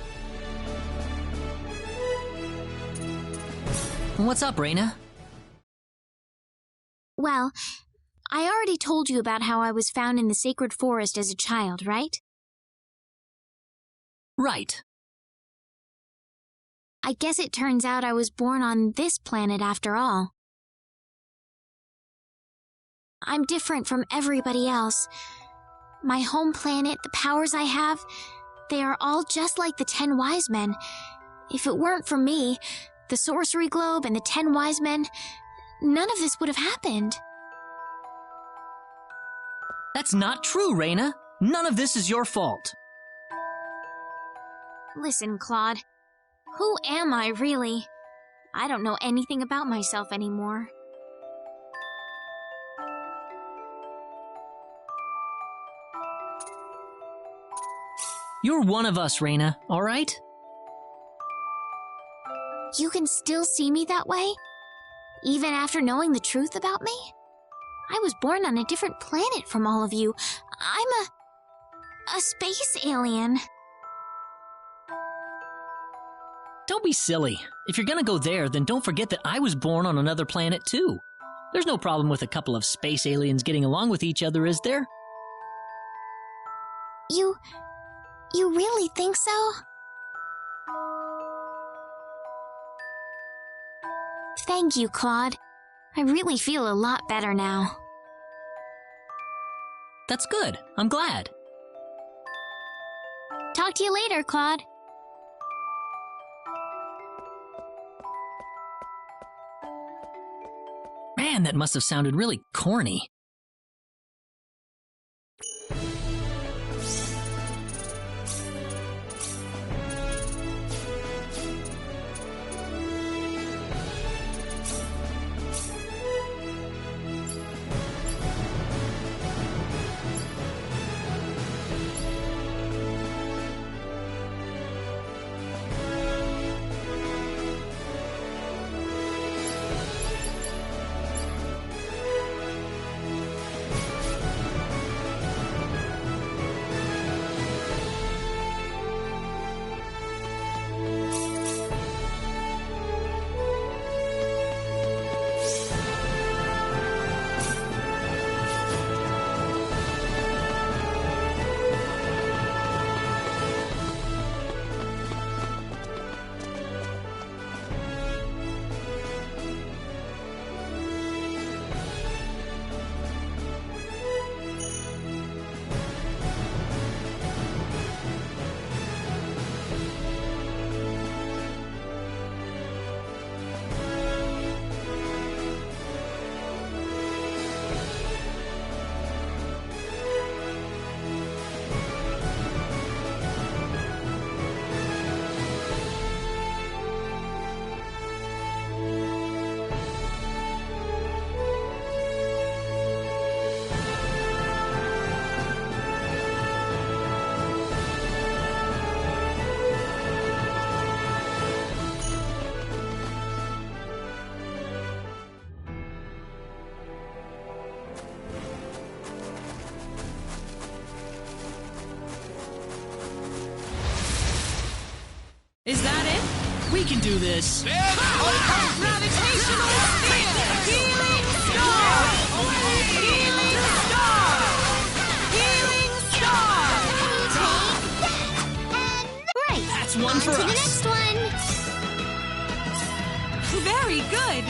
What's up, Raina? Well, I already told you about how I was found in the sacred forest as a child, right? Right. I guess it turns out I was born on this planet after all. I'm different from everybody else. My home planet, the powers I have, they are all just like the 10 wise men. If it weren't for me, the sorcery globe and the 10 wise men, none of this would have happened. That's not true, Raina. None of this is your fault. Listen, Claude. Who am I, really? I don't know anything about myself anymore. You're one of us, Raina, all right? You can still see me that way? Even after knowing the truth about me? I was born on a different planet from all of you. I'm a space alien. Don't be silly. If you're gonna go there, then don't forget that I was born on another planet too. There's no problem with a couple of space aliens getting along with each other, is there? You really think so? Thank you, Claude. I really feel a lot better now. That's good. I'm glad. Talk to you later, Claude. Man, that must have sounded really corny. Is that it? We can do this. Gravitational field! Healing star! Healing star! Healing star! Right. That's one for On to us. the next one. Very good!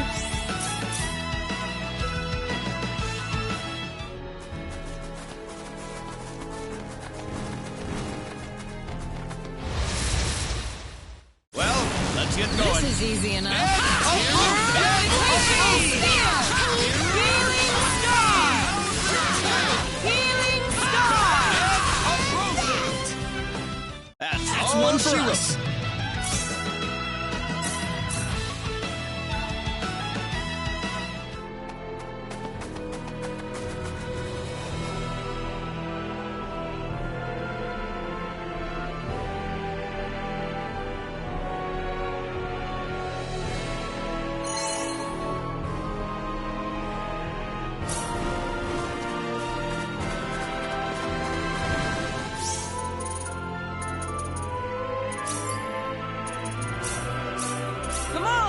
Let's get going. This is easy enough. That's one for us.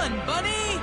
on, Bunny!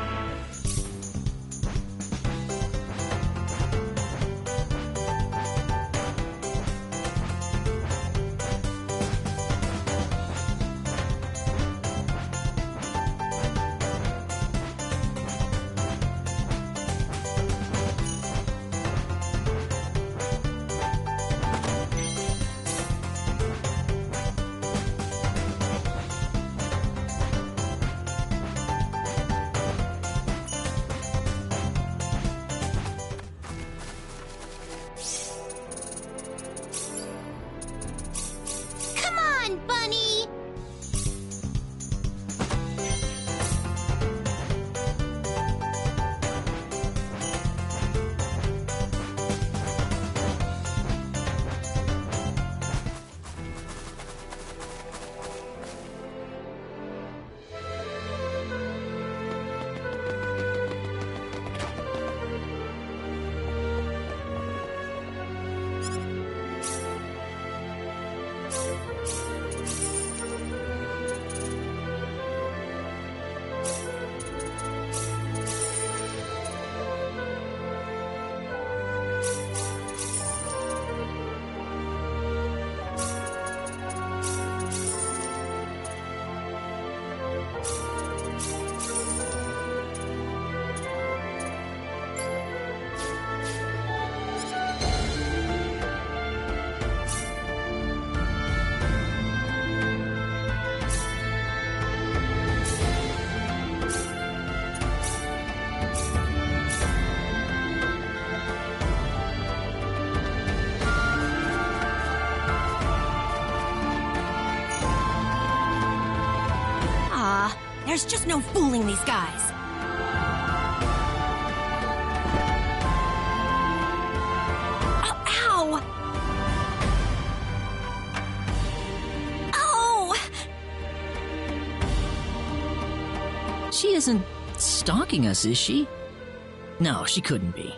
Come on, Bunny! There's just no fooling these guys. Oh, ow! Oh! She isn't stalking us, is she? No, she couldn't be.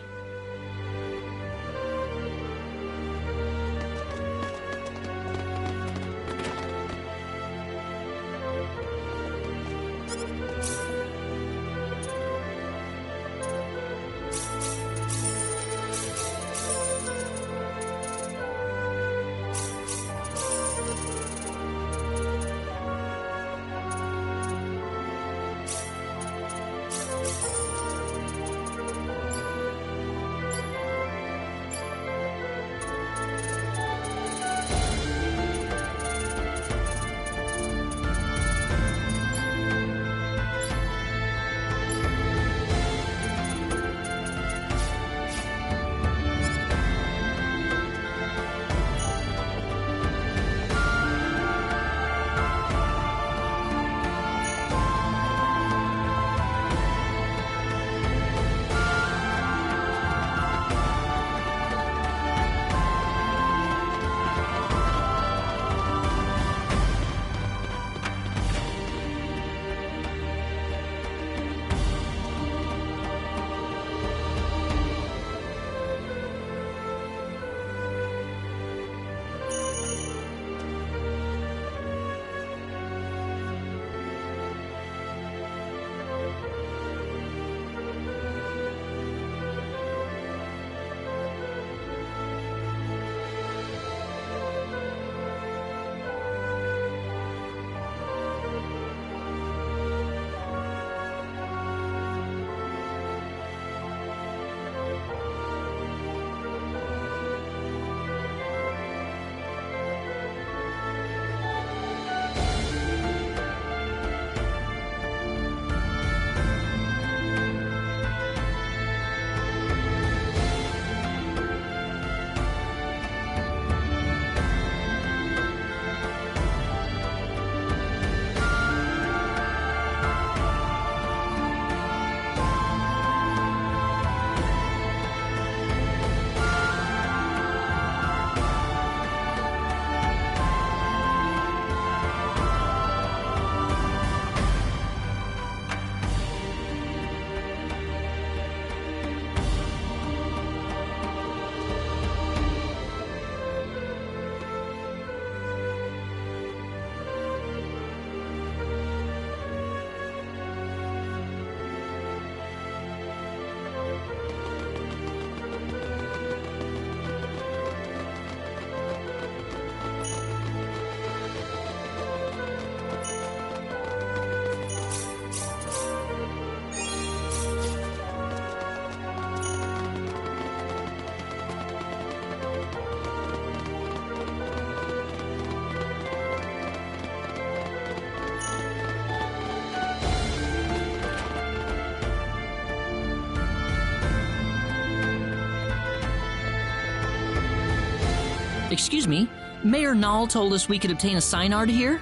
Excuse me, Mayor Nall told us we could obtain a Synard here?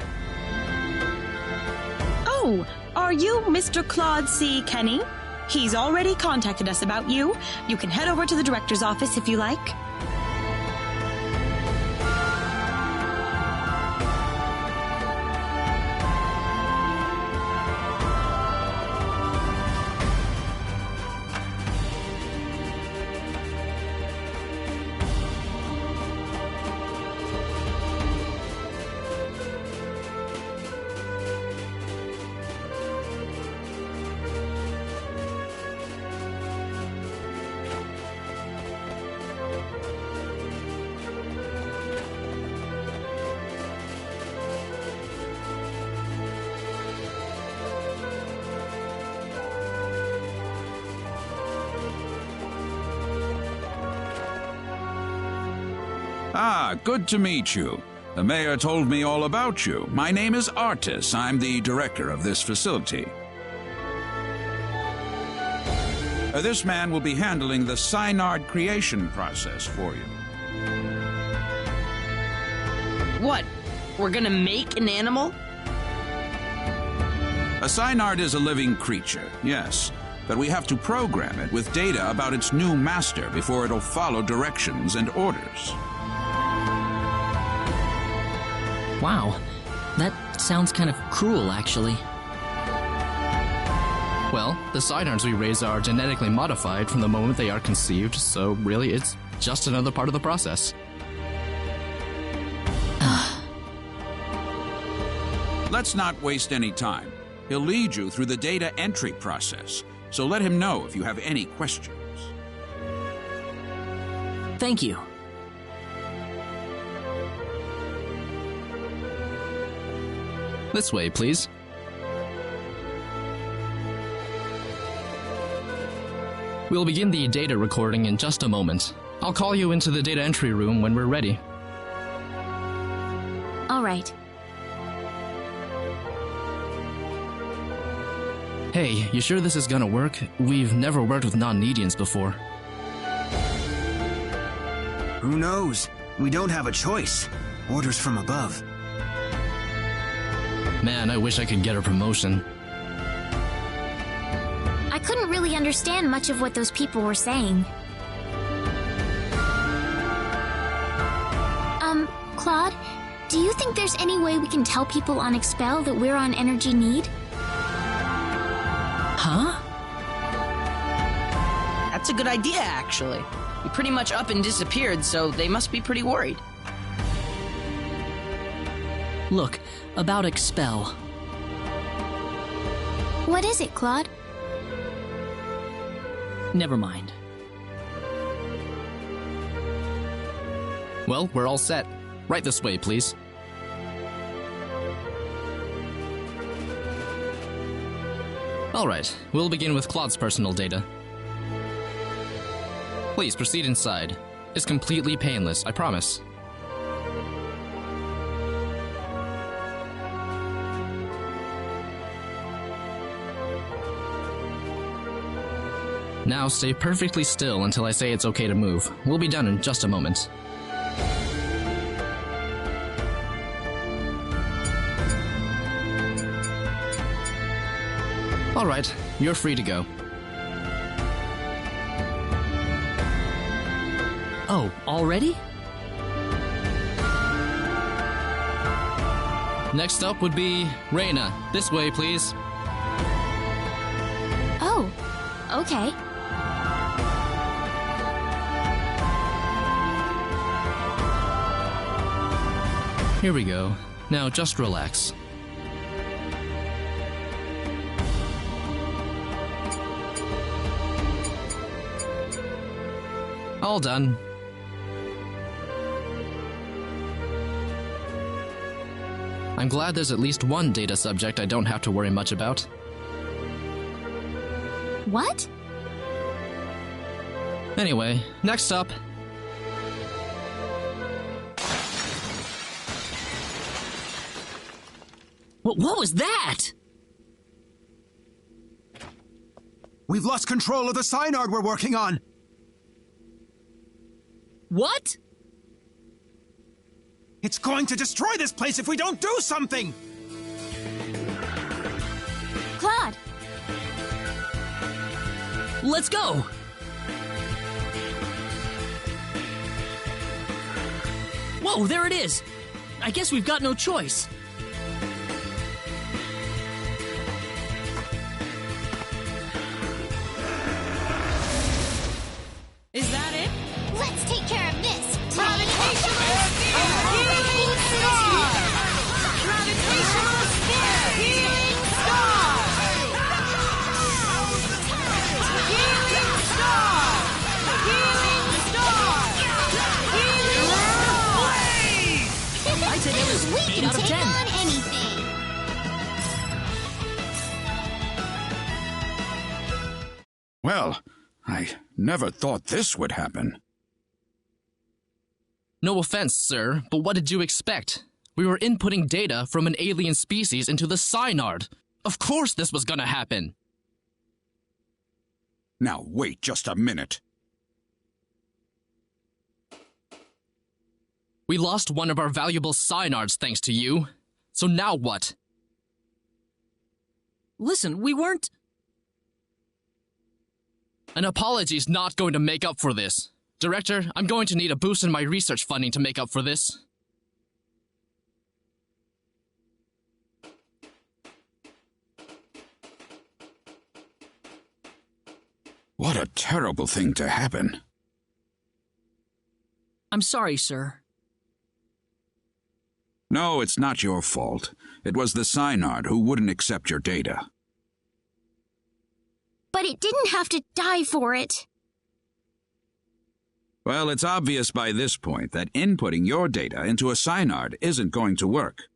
Oh, are you Mr. Claude C. Kenny? He's already contacted us about you. You can head over to the director's office if you like. Ah, good to meet you. The mayor told me all about you. My name is Artis. I'm the director of this facility. This man will be handling the Synard creation process for you. What? We're gonna make an animal? A Synard is a living creature, yes, but we have to program it with data about its new master before it'll follow directions and orders. Wow, that sounds kind of cruel, actually. Well, the Synards we raise are genetically modified from the moment they are conceived, so really it's just another part of the process. Let's not waste any time. He'll lead you through the data entry process, so let him know if you have any questions. Thank you. This way, please. We'll begin the data recording in just a moment. I'll call you into the data entry room when we're ready. All right. Hey, you sure this is gonna work? We've never worked with non-Nedians before. Who knows? We don't have a choice. Orders from above. Man, I wish I could get a promotion. I couldn't really understand much of what those people were saying. Claude, do you think there's any way we can tell people on Expel that we're on energy need? Huh? That's a good idea, actually. We pretty much up and disappeared, so they must be pretty worried. Look, about Expel. What is it, Claude? Never mind. Well, we're all set. Right this way, please. All right, we'll begin with Claude's personal data. Please proceed inside. It's completely painless, I promise. Now stay perfectly still until I say it's okay to move. We'll be done in just a moment. All right, you're free to go. Oh, already? Next up would be Reina. This way, please. Oh, okay. Here we go. Now just relax. All done. I'm glad there's at least one data subject I don't have to worry much about. What? Anyway, next up. What was that? We've lost control of the Synard we're working on. What? It's going to destroy this place if we don't do something! Claude! Let's go! Whoa, there it is! I guess we've got no choice. Is that it? Let's take care of this. Gravitational Healing Star! Gravitational Sphere! Healing Star! Healing Star! Healing Star! Healing Star! I said it was We 8 can out of take 10. on anything. Well, I never thought this would happen. No offense, sir, but what did you expect? We were inputting data from an alien species into the Synard. Of course this was gonna happen. Now wait just a minute. We lost one of our valuable Synards thanks to you. So now what? Listen, we weren't... An apology's not going to make up for this. Director, I'm going to need a boost in my research funding to make up for this. What a terrible thing to happen. I'm sorry, sir. No, it's not your fault. It was the Synard who wouldn't accept your data. But it didn't have to die for it. Well, it's obvious by this point that inputting your data into a Synard isn't going to work.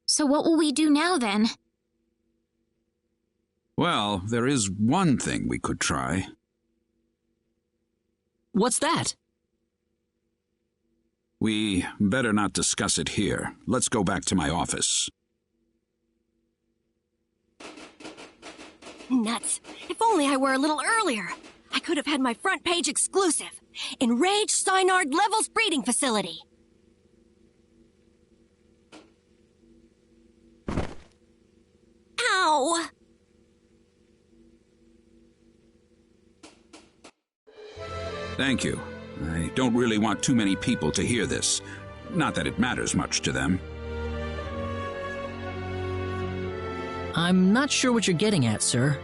So what will we do now, then? Well, there is one thing we could try. What's that? We better not discuss it here. Let's go back to my office. Nuts. If only I were a little earlier. I could have had my front page exclusive. Enraged Synard Levels Breeding Facility. Ow! Thank you. I don't really want too many people to hear this. Not that it matters much to them. I'm not sure what you're getting at, sir.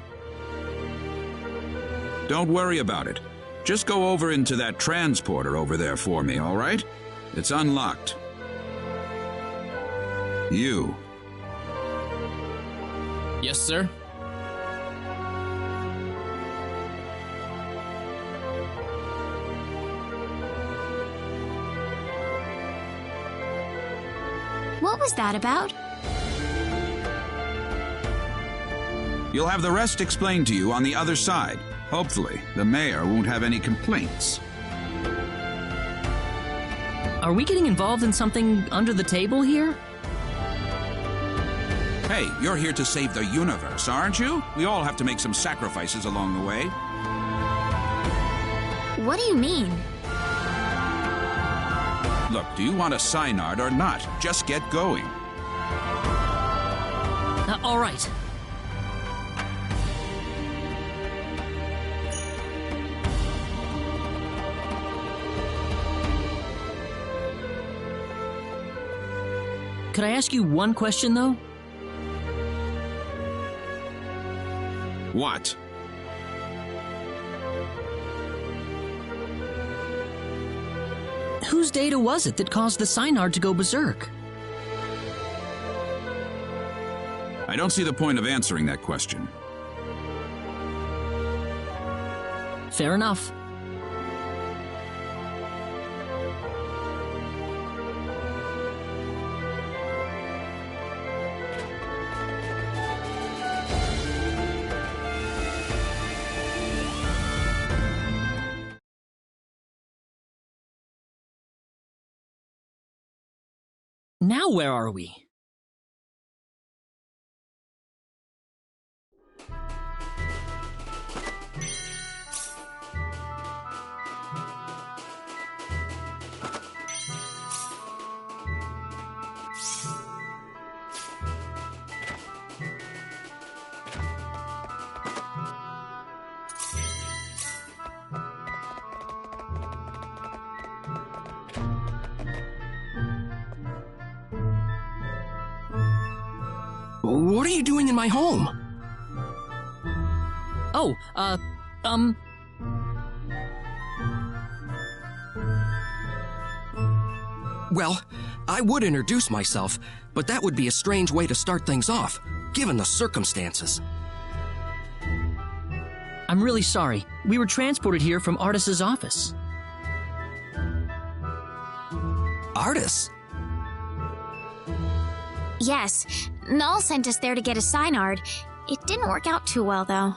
Don't worry about it. Just go over into that transporter over there for me, all right? It's unlocked. You. Yes, sir? What was that about? You'll have the rest explained to you on the other side. Hopefully, the mayor won't have any complaints. Are we getting involved in something under the table here? Hey, you're here to save the universe, aren't you? We all have to make some sacrifices along the way. What do you mean? Look, do you want a Synard or not? Just get going. All right. Could I ask you one question, though? What? Whose data was it that caused the Synard to go berserk? I don't see the point of answering that question. Fair enough. Now where are we? What are you doing in my home? Oh, Well, I would introduce myself, but that would be a strange way to start things off, given the circumstances. I'm really sorry. We were transported here from Artis's office. Artis? Yes, Null sent us there to get a Synard. It didn't work out too well, though.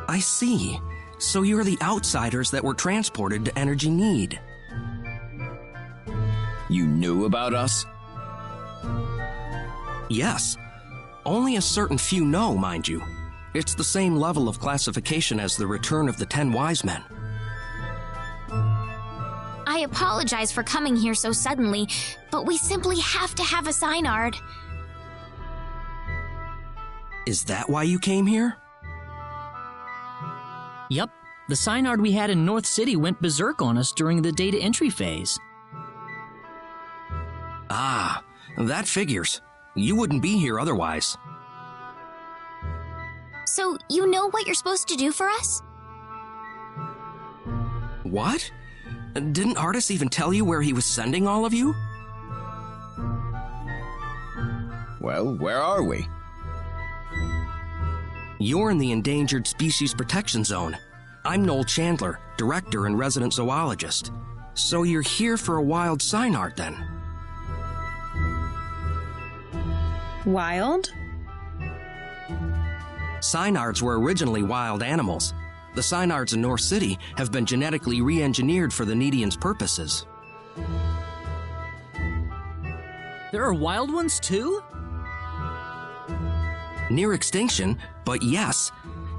I see. So you're the outsiders that were transported to Energy Need. You knew about us? Yes. Only a certain few know, mind you. It's the same level of classification as the Return of the 10 Wise Men. I apologize for coming here so suddenly, but we simply have to have a Synard. Is that why you came here? Yep. The Synard we had in North City went berserk on us during the data entry phase. Ah, that figures. You wouldn't be here otherwise. So, you know what you're supposed to do for us? What? Didn't Artis even tell you where he was sending all of you? Well, where are we? You're in the Endangered Species Protection Zone. I'm Noel Chandler, Director and Resident Zoologist. So you're here for a wild Synard, then? Wild? Synards were originally wild animals. The Synards in North City have been genetically re-engineered for the Needians' purposes. There are wild ones, too? Near extinction, but yes.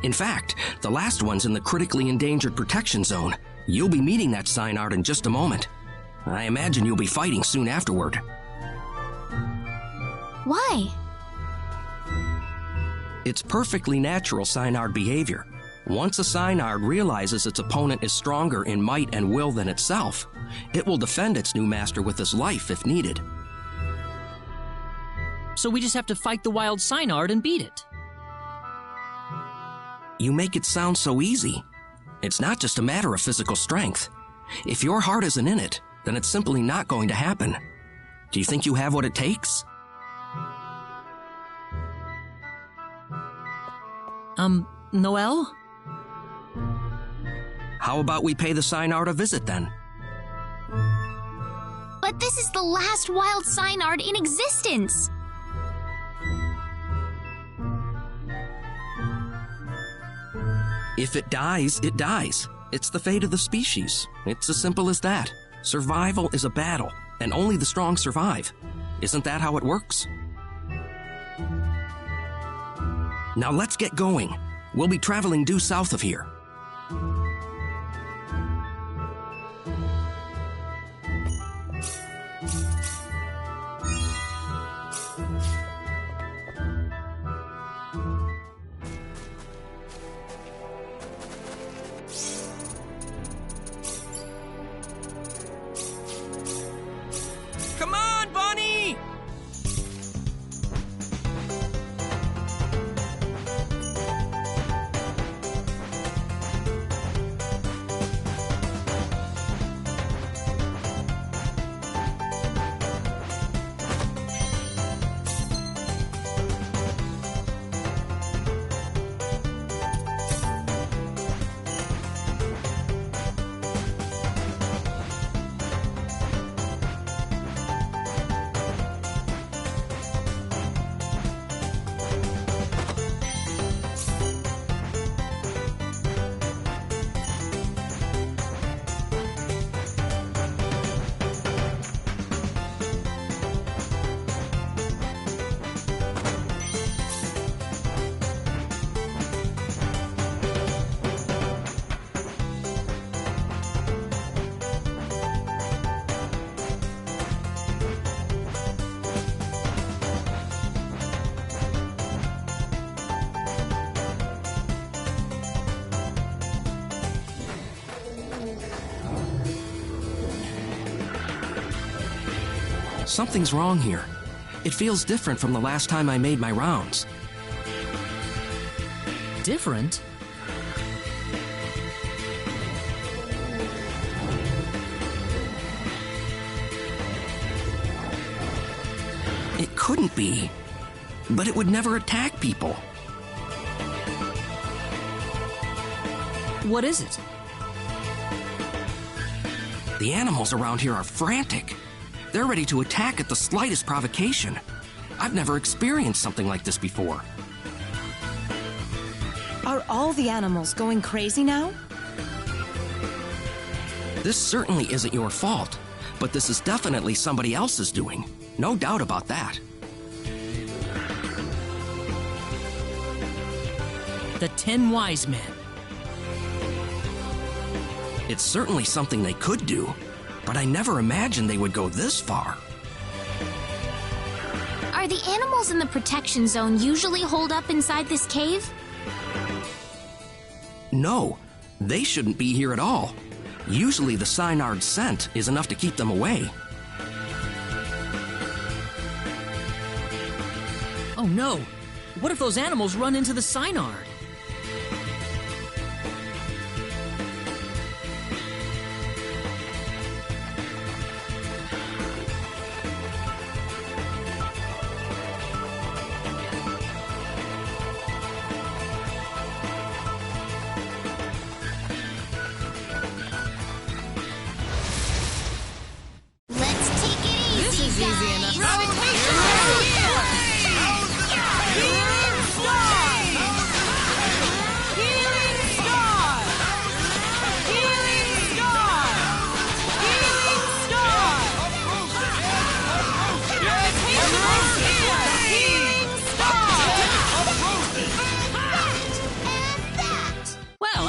In fact, the last one's in the Critically Endangered Protection Zone. You'll be meeting that Synard in just a moment. I imagine you'll be fighting soon afterward. Why? It's perfectly natural Synard behavior. Once a Synard realizes its opponent is stronger in might and will than itself, it will defend its new master with its life if needed. So we just have to fight the wild Synard and beat it. You make it sound so easy. It's not just a matter of physical strength. If your heart isn't in it, then it's simply not going to happen. Do you think you have what it takes? Noel? How about we pay the Synard a visit, then? But this is the last wild Synard in existence! If it dies, it dies. It's the fate of the species. It's as simple as that. Survival is a battle, and only the strong survive. Isn't that how it works? Now let's get going. We'll be traveling due south of here. Come on, Bonnie! Something's wrong here. It feels different from the last time I made my rounds. Different? It couldn't be. But it would never attack people. What is it? The animals around here are frantic. They're ready to attack at the slightest provocation. I've never experienced something like this before. Are all the animals going crazy now? This certainly isn't your fault, but this is definitely somebody else's doing. No doubt about that. The 10 Wise Men. It's certainly something they could do, but I never imagined they would go this far. Are the animals in the protection zone usually holed up inside this cave? No, they shouldn't be here at all. Usually the Synard's scent is enough to keep them away. Oh no! What if those animals run into the Synard?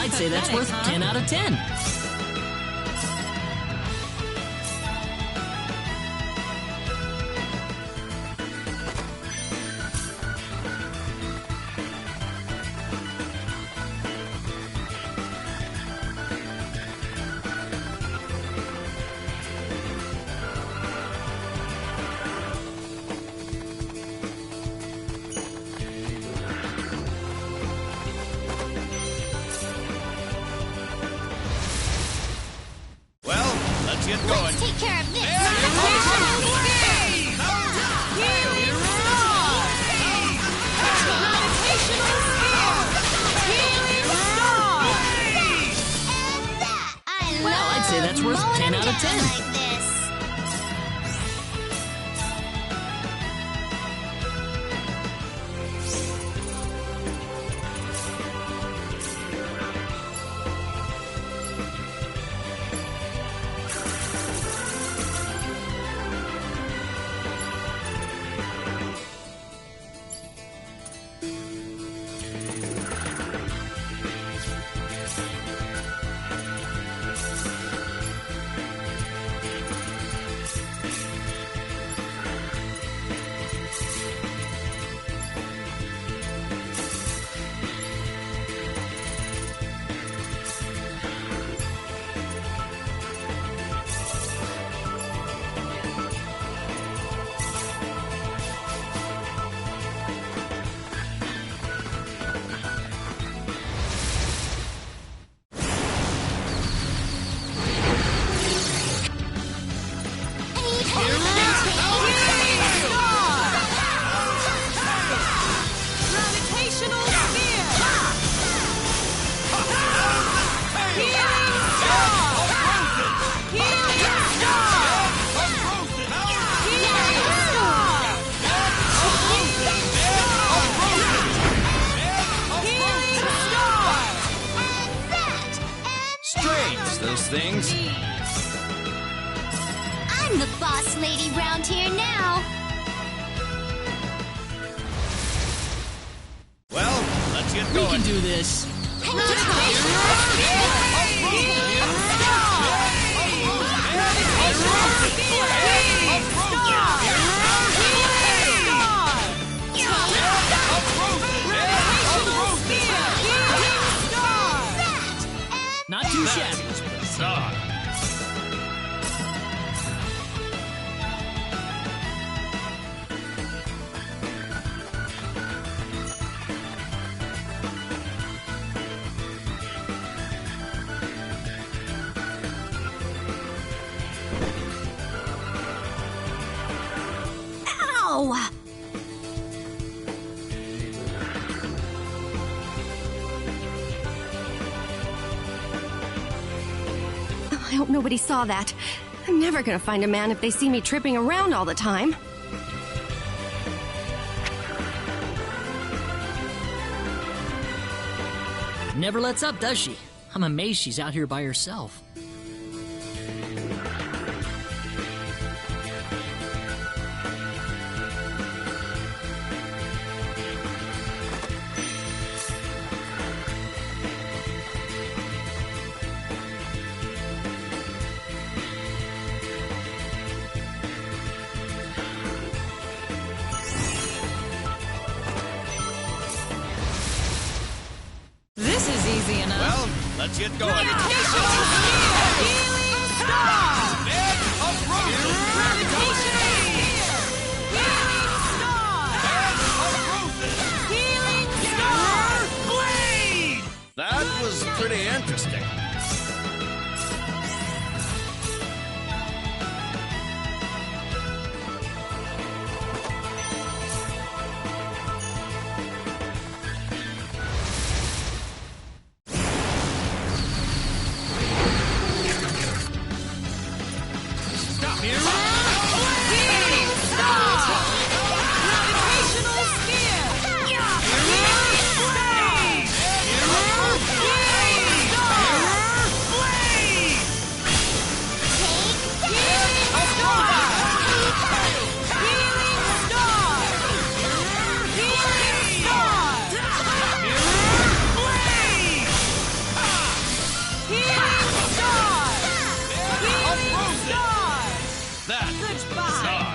I'd say that's worth 10 out of 10. Let's take care of this. Well, I'd say that's worth 10 out of 10. Things. I'm the boss lady round here now. Well, let's get going. We can do this. Not too shabby. No! I hope nobody saw that. I'm never gonna find a man if they see me tripping around all the time. Never lets up, does she? I'm amazed she's out here by herself. This is easy enough. Well, let's get going. Gravitational sphere! Healing star! Bed of roses! Gravitational sphere! Healing star! Bed of roses! Healing star! Blade! That was pretty interesting. Healing star! Gravitational sphere! Healing star! Healing star! Blade! Healing star! Healing star! Healing star! Blade! Healing star! Healing star! That's Goodbye!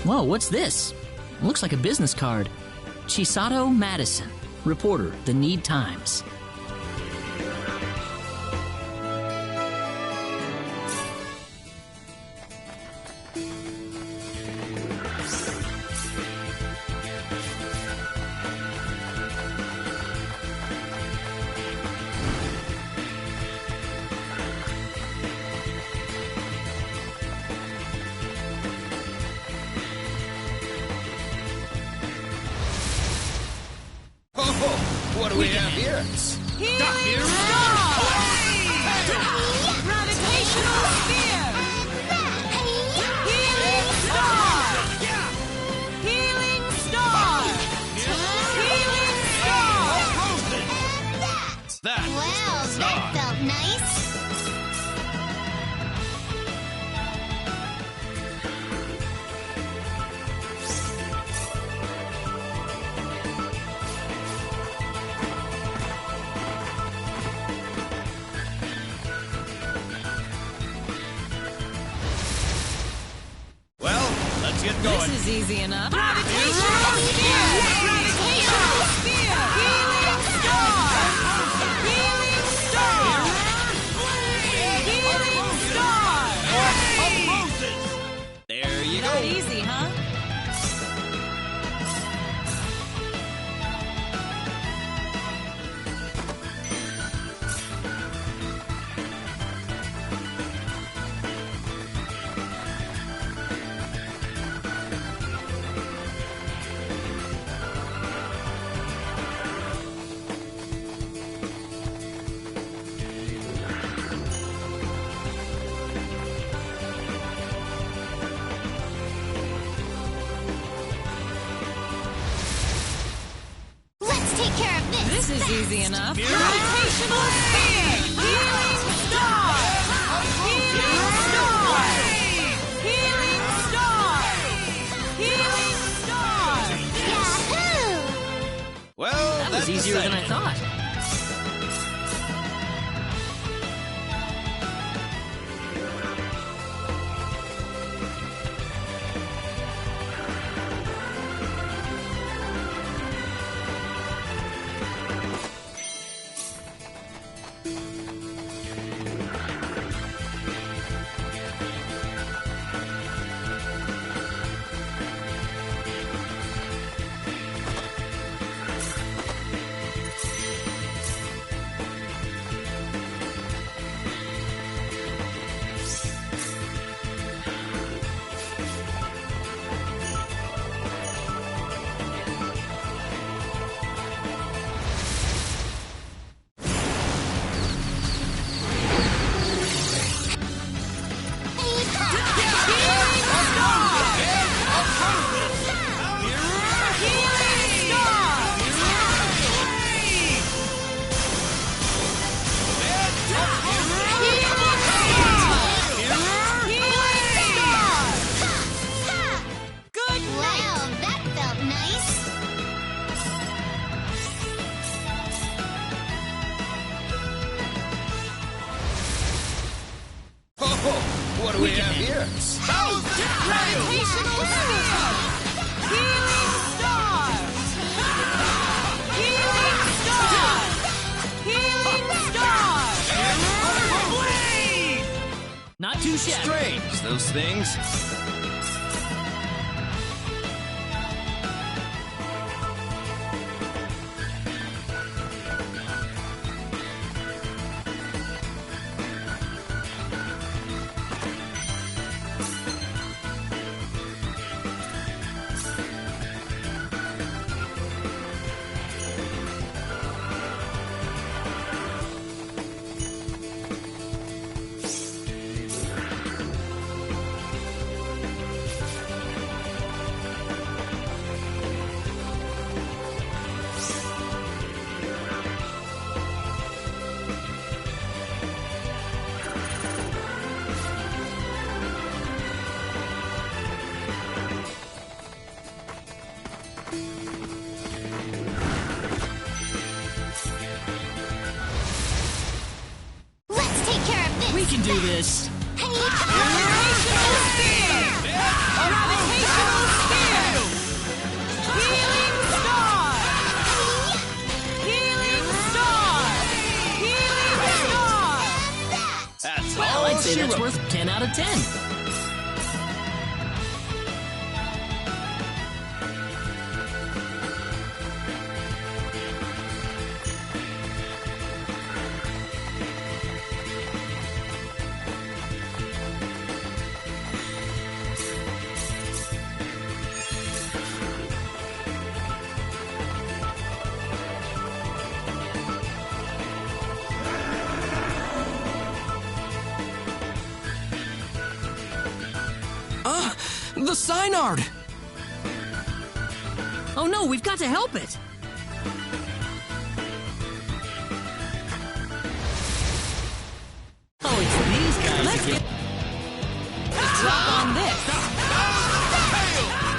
Whoa, what's this? Looks like a business card. Chisato Madison, reporter, The Need Times. What do we have here? Healing star! Gravitational sphere! Healing star! Healing star! Healing star! Well, that felt nice. Well, let's get going. This is easy enough. Gravitational sphere! Gravitational sphere! Healing star! Healing star! Healing star! There you Not go. easy, huh? Let's take care of this. This is easy enough. Gravitational sphere! Healing star! Healing star! Healing star! Healing star! Yahoo! Well, That was easier than I thought. Gravitational sphere! Healing star! Healing star! Healing star! Not too shabby. Strange, those things. Let's take care of this. We can do this. Gravitational sphere! Gravitational sphere! Healing star! Healing star! Healing star! That's Well, all I'd say she that's wrote. worth 10 out of 10. The Synard! Oh no, we've got to help it. Oh, it's these guys. Let's again. drop on this.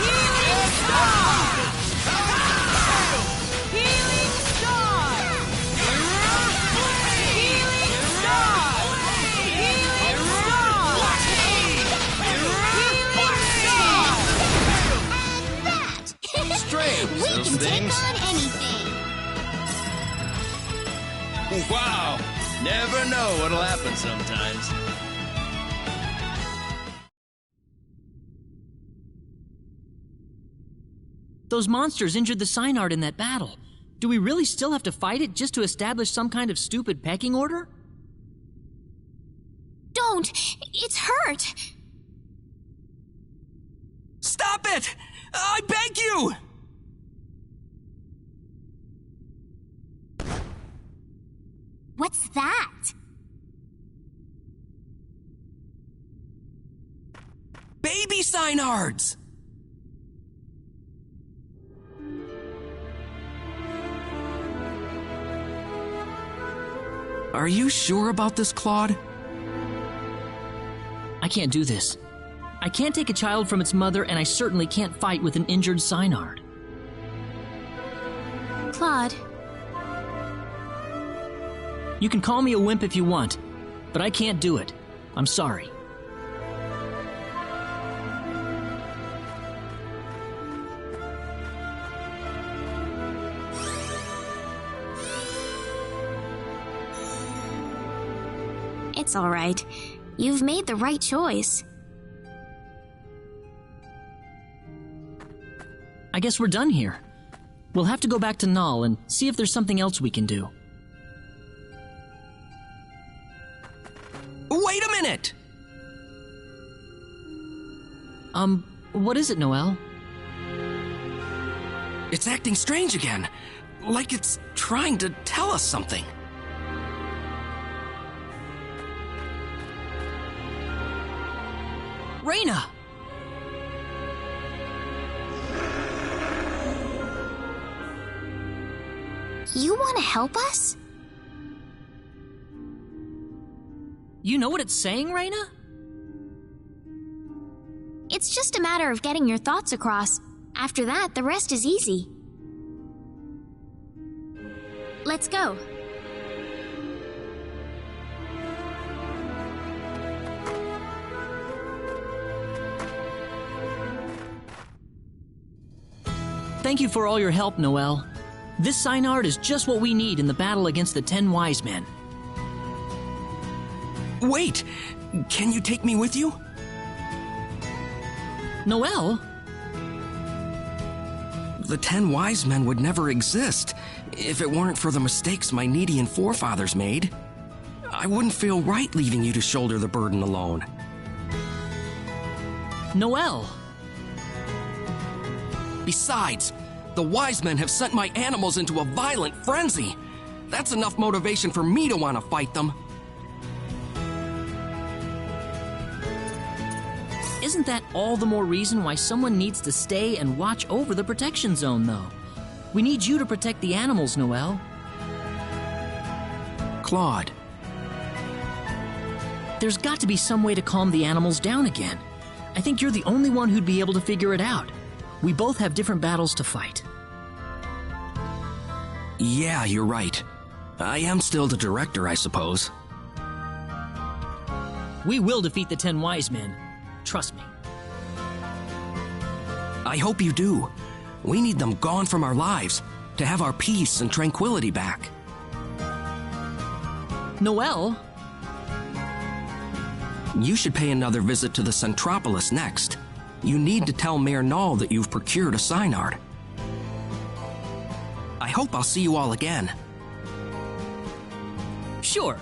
Healing star! Healing star! Healing star! Healing star! Strange, We those can things. take on anything. Wow. Never know what'll happen sometimes. Those monsters injured the Synard in that battle. Do we really still have to fight it just to establish some kind of stupid pecking order? Don't! It's hurt! Stop it! I beg you! What's that? Baby Synards! Are you sure about this, Claude? I can't do this. I can't take a child from its mother, and I certainly can't fight with an injured Synard. Claude, You can call me a wimp if you want, but I can't do it. I'm sorry. it's all right. You've made the right choice. I guess we're done here. We'll have to go back to Null and see if there's something else we can do. Wait a minute! What is it, Noel? It's acting strange again. Like it's trying to tell us something. Raina! You want to help us? You know what it's saying, Raina? It's just a matter of getting your thoughts across. After that, the rest is easy. Let's go. Thank you for all your help, Noel. This Synard is just what we need in the battle against the 10 Wise Men. Wait! Can you take me with you? Noel? The 10 Wise Men would never exist if it weren't for the mistakes my Needian forefathers made. I wouldn't feel right leaving you to shoulder the burden alone. Noel! Besides, the Wise Men have sent my animals into a violent frenzy. That's enough motivation for me to want to fight them. Isn't that all the more reason why someone needs to stay and watch over the protection zone, though? We need you to protect the animals, Noel. Claude. There's got to be some way to calm the animals down again. I think you're the only one who'd be able to figure it out. We both have different battles to fight. Yeah, you're right. I am still the director, I suppose. We will defeat the 10 Wise Men. Trust me. I hope you do. We need them gone from our lives to have our peace and tranquility back. Noel? You should pay another visit to the Centropolis next. You need to tell Mayor Null that you've procured a Synard. I hope I'll see you all again. Sure.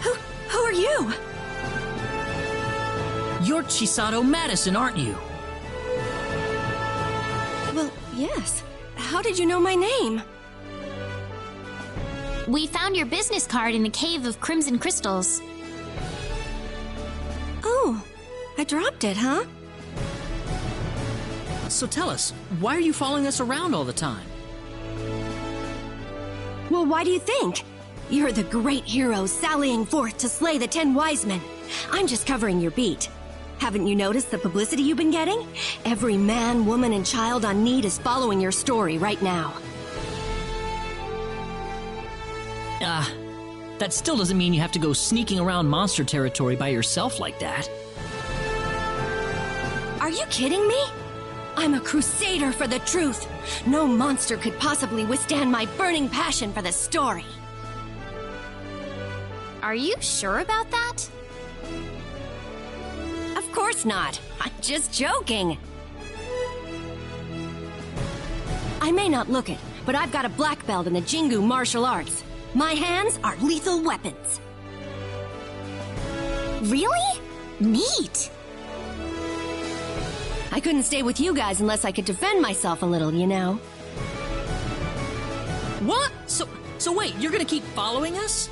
Who are you? You're Chisato Madison, aren't you? Well, yes. How did you know my name? We found your business card in a cave of crimson crystals. Oh, I dropped it, huh? So tell us, why are you following us around all the time? Well, why do you think? You're the great hero sallying forth to slay the 10 wise men. I'm just covering your beat. Haven't you noticed the publicity you've been getting? Every man, woman, and child on Need is following your story right now. That still doesn't mean you have to go sneaking around monster territory by yourself like that. Are you kidding me? I'm a crusader for the truth. No monster could possibly withstand my burning passion for the story. Are you sure about that? Of course not. I'm just joking. I may not look it, but I've got a black belt in the Jingu martial arts. My hands are lethal weapons. Really? Neat. I couldn't stay with you guys unless I could defend myself a little, you know. What? So wait, you're gonna keep following us?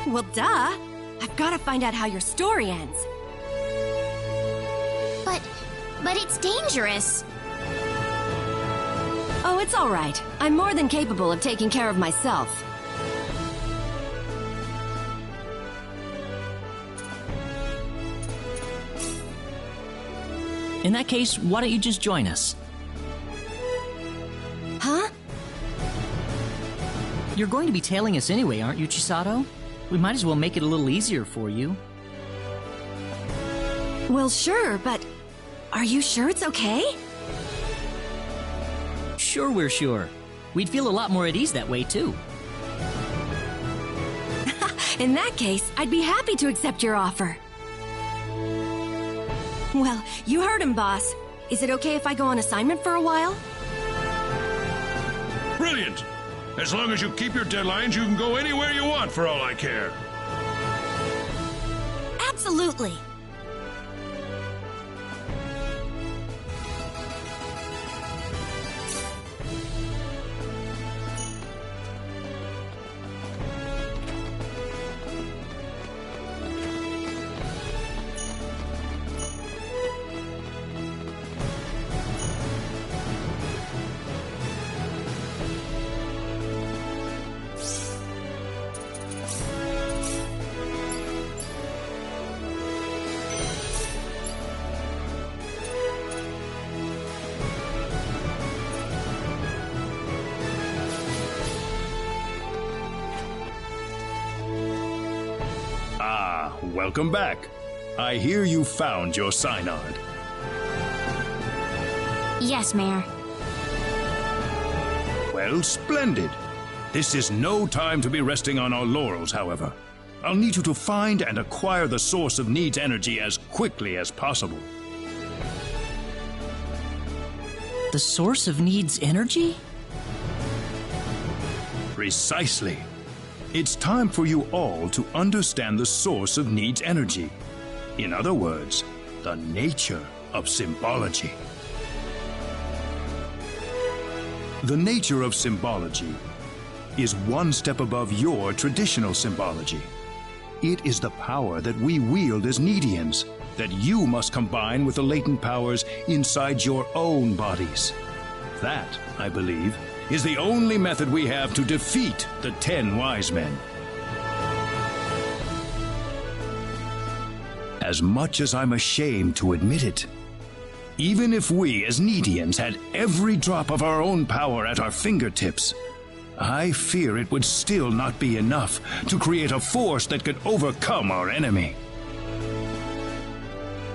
Well, duh. I've got to find out how your story ends. But it's dangerous. Oh, it's all right. I'm more than capable of taking care of myself. In that case, why don't you just join us? Huh? You're going to be tailing us anyway, aren't you, Chisato? We might as well make it a little easier for you. Well, sure, but are you sure it's okay? Sure, we're sure. We'd feel a lot more at ease that way, too. In that case, I'd be happy to accept your offer. Well, you heard him, boss. Is it okay if I go on assignment for a while? Brilliant! As long as you keep your deadlines, you can go anywhere you want for all I care. Absolutely. Welcome back. I hear you found your Synod. Yes, Mayor. Well, splendid. This is no time to be resting on our laurels, however. I'll need you to find and acquire the source of Need's energy as quickly as possible. The source of Need's energy? Precisely. It's time for you all to understand the source of Need's energy. In other words, the nature of symbology. The nature of symbology is one step above your traditional symbology. It is the power that we wield as Needians, that you must combine with the latent powers inside your own bodies. That, I believe, is the only method we have to defeat the 10 wise men. As much as I'm ashamed to admit it, even if we as Needians had every drop of our own power at our fingertips, I fear it would still not be enough to create a force that could overcome our enemy.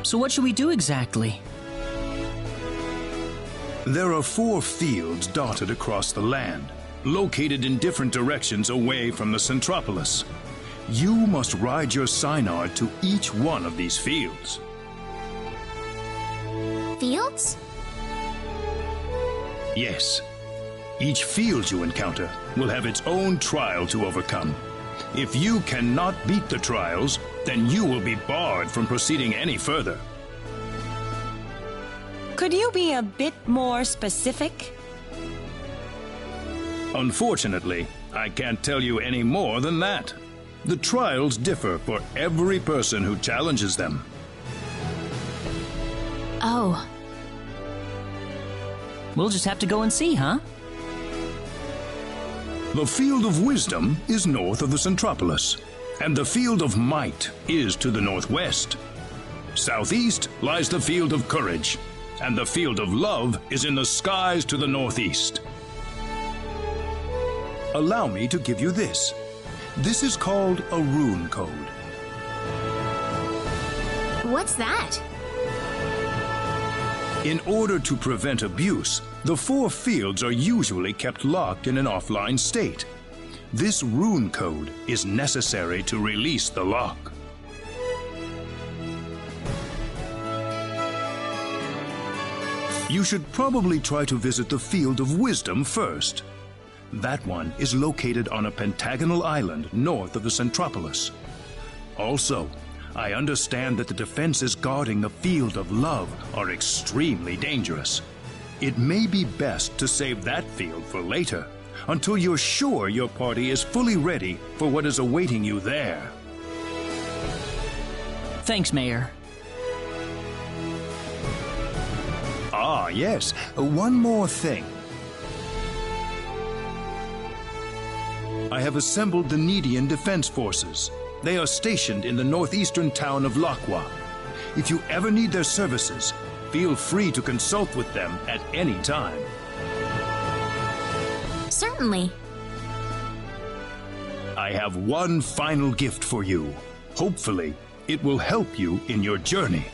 So what should we do exactly? There are 4 fields dotted across the land, located in different directions away from the Centropolis. You must ride your Synod to each one of these fields. Fields? Yes. Each field you encounter will have its own trial to overcome. If you cannot beat the trials, then you will be barred from proceeding any further. Could you be a bit more specific? Unfortunately, I can't tell you any more than that. The trials differ for every person who challenges them. Oh. We'll just have to go and see, huh? The Field of Wisdom is north of the Centropolis, and the Field of Might is to the northwest. Southeast lies the Field of Courage, and the Field of Love is in the skies to the northeast. Allow me to give you this. This is called a rune code. What's that? In order to prevent abuse, the 4 fields are usually kept locked in an offline state. This rune code is necessary to release the lock. You should probably try to visit the Field of Wisdom first. That one is located on a pentagonal island north of the Centropolis. Also, I understand that the defenses guarding the Field of Love are extremely dangerous. It may be best to save that field for later, until you're sure your party is fully ready for what is awaiting you there. Thanks, Mayor. Ah, yes. One more thing. I have assembled the Needian Defense Forces. They are stationed in the northeastern town of Lakwa. If you ever need their services, feel free to consult with them at any time. Certainly. I have one final gift for you. Hopefully, it will help you in your journey.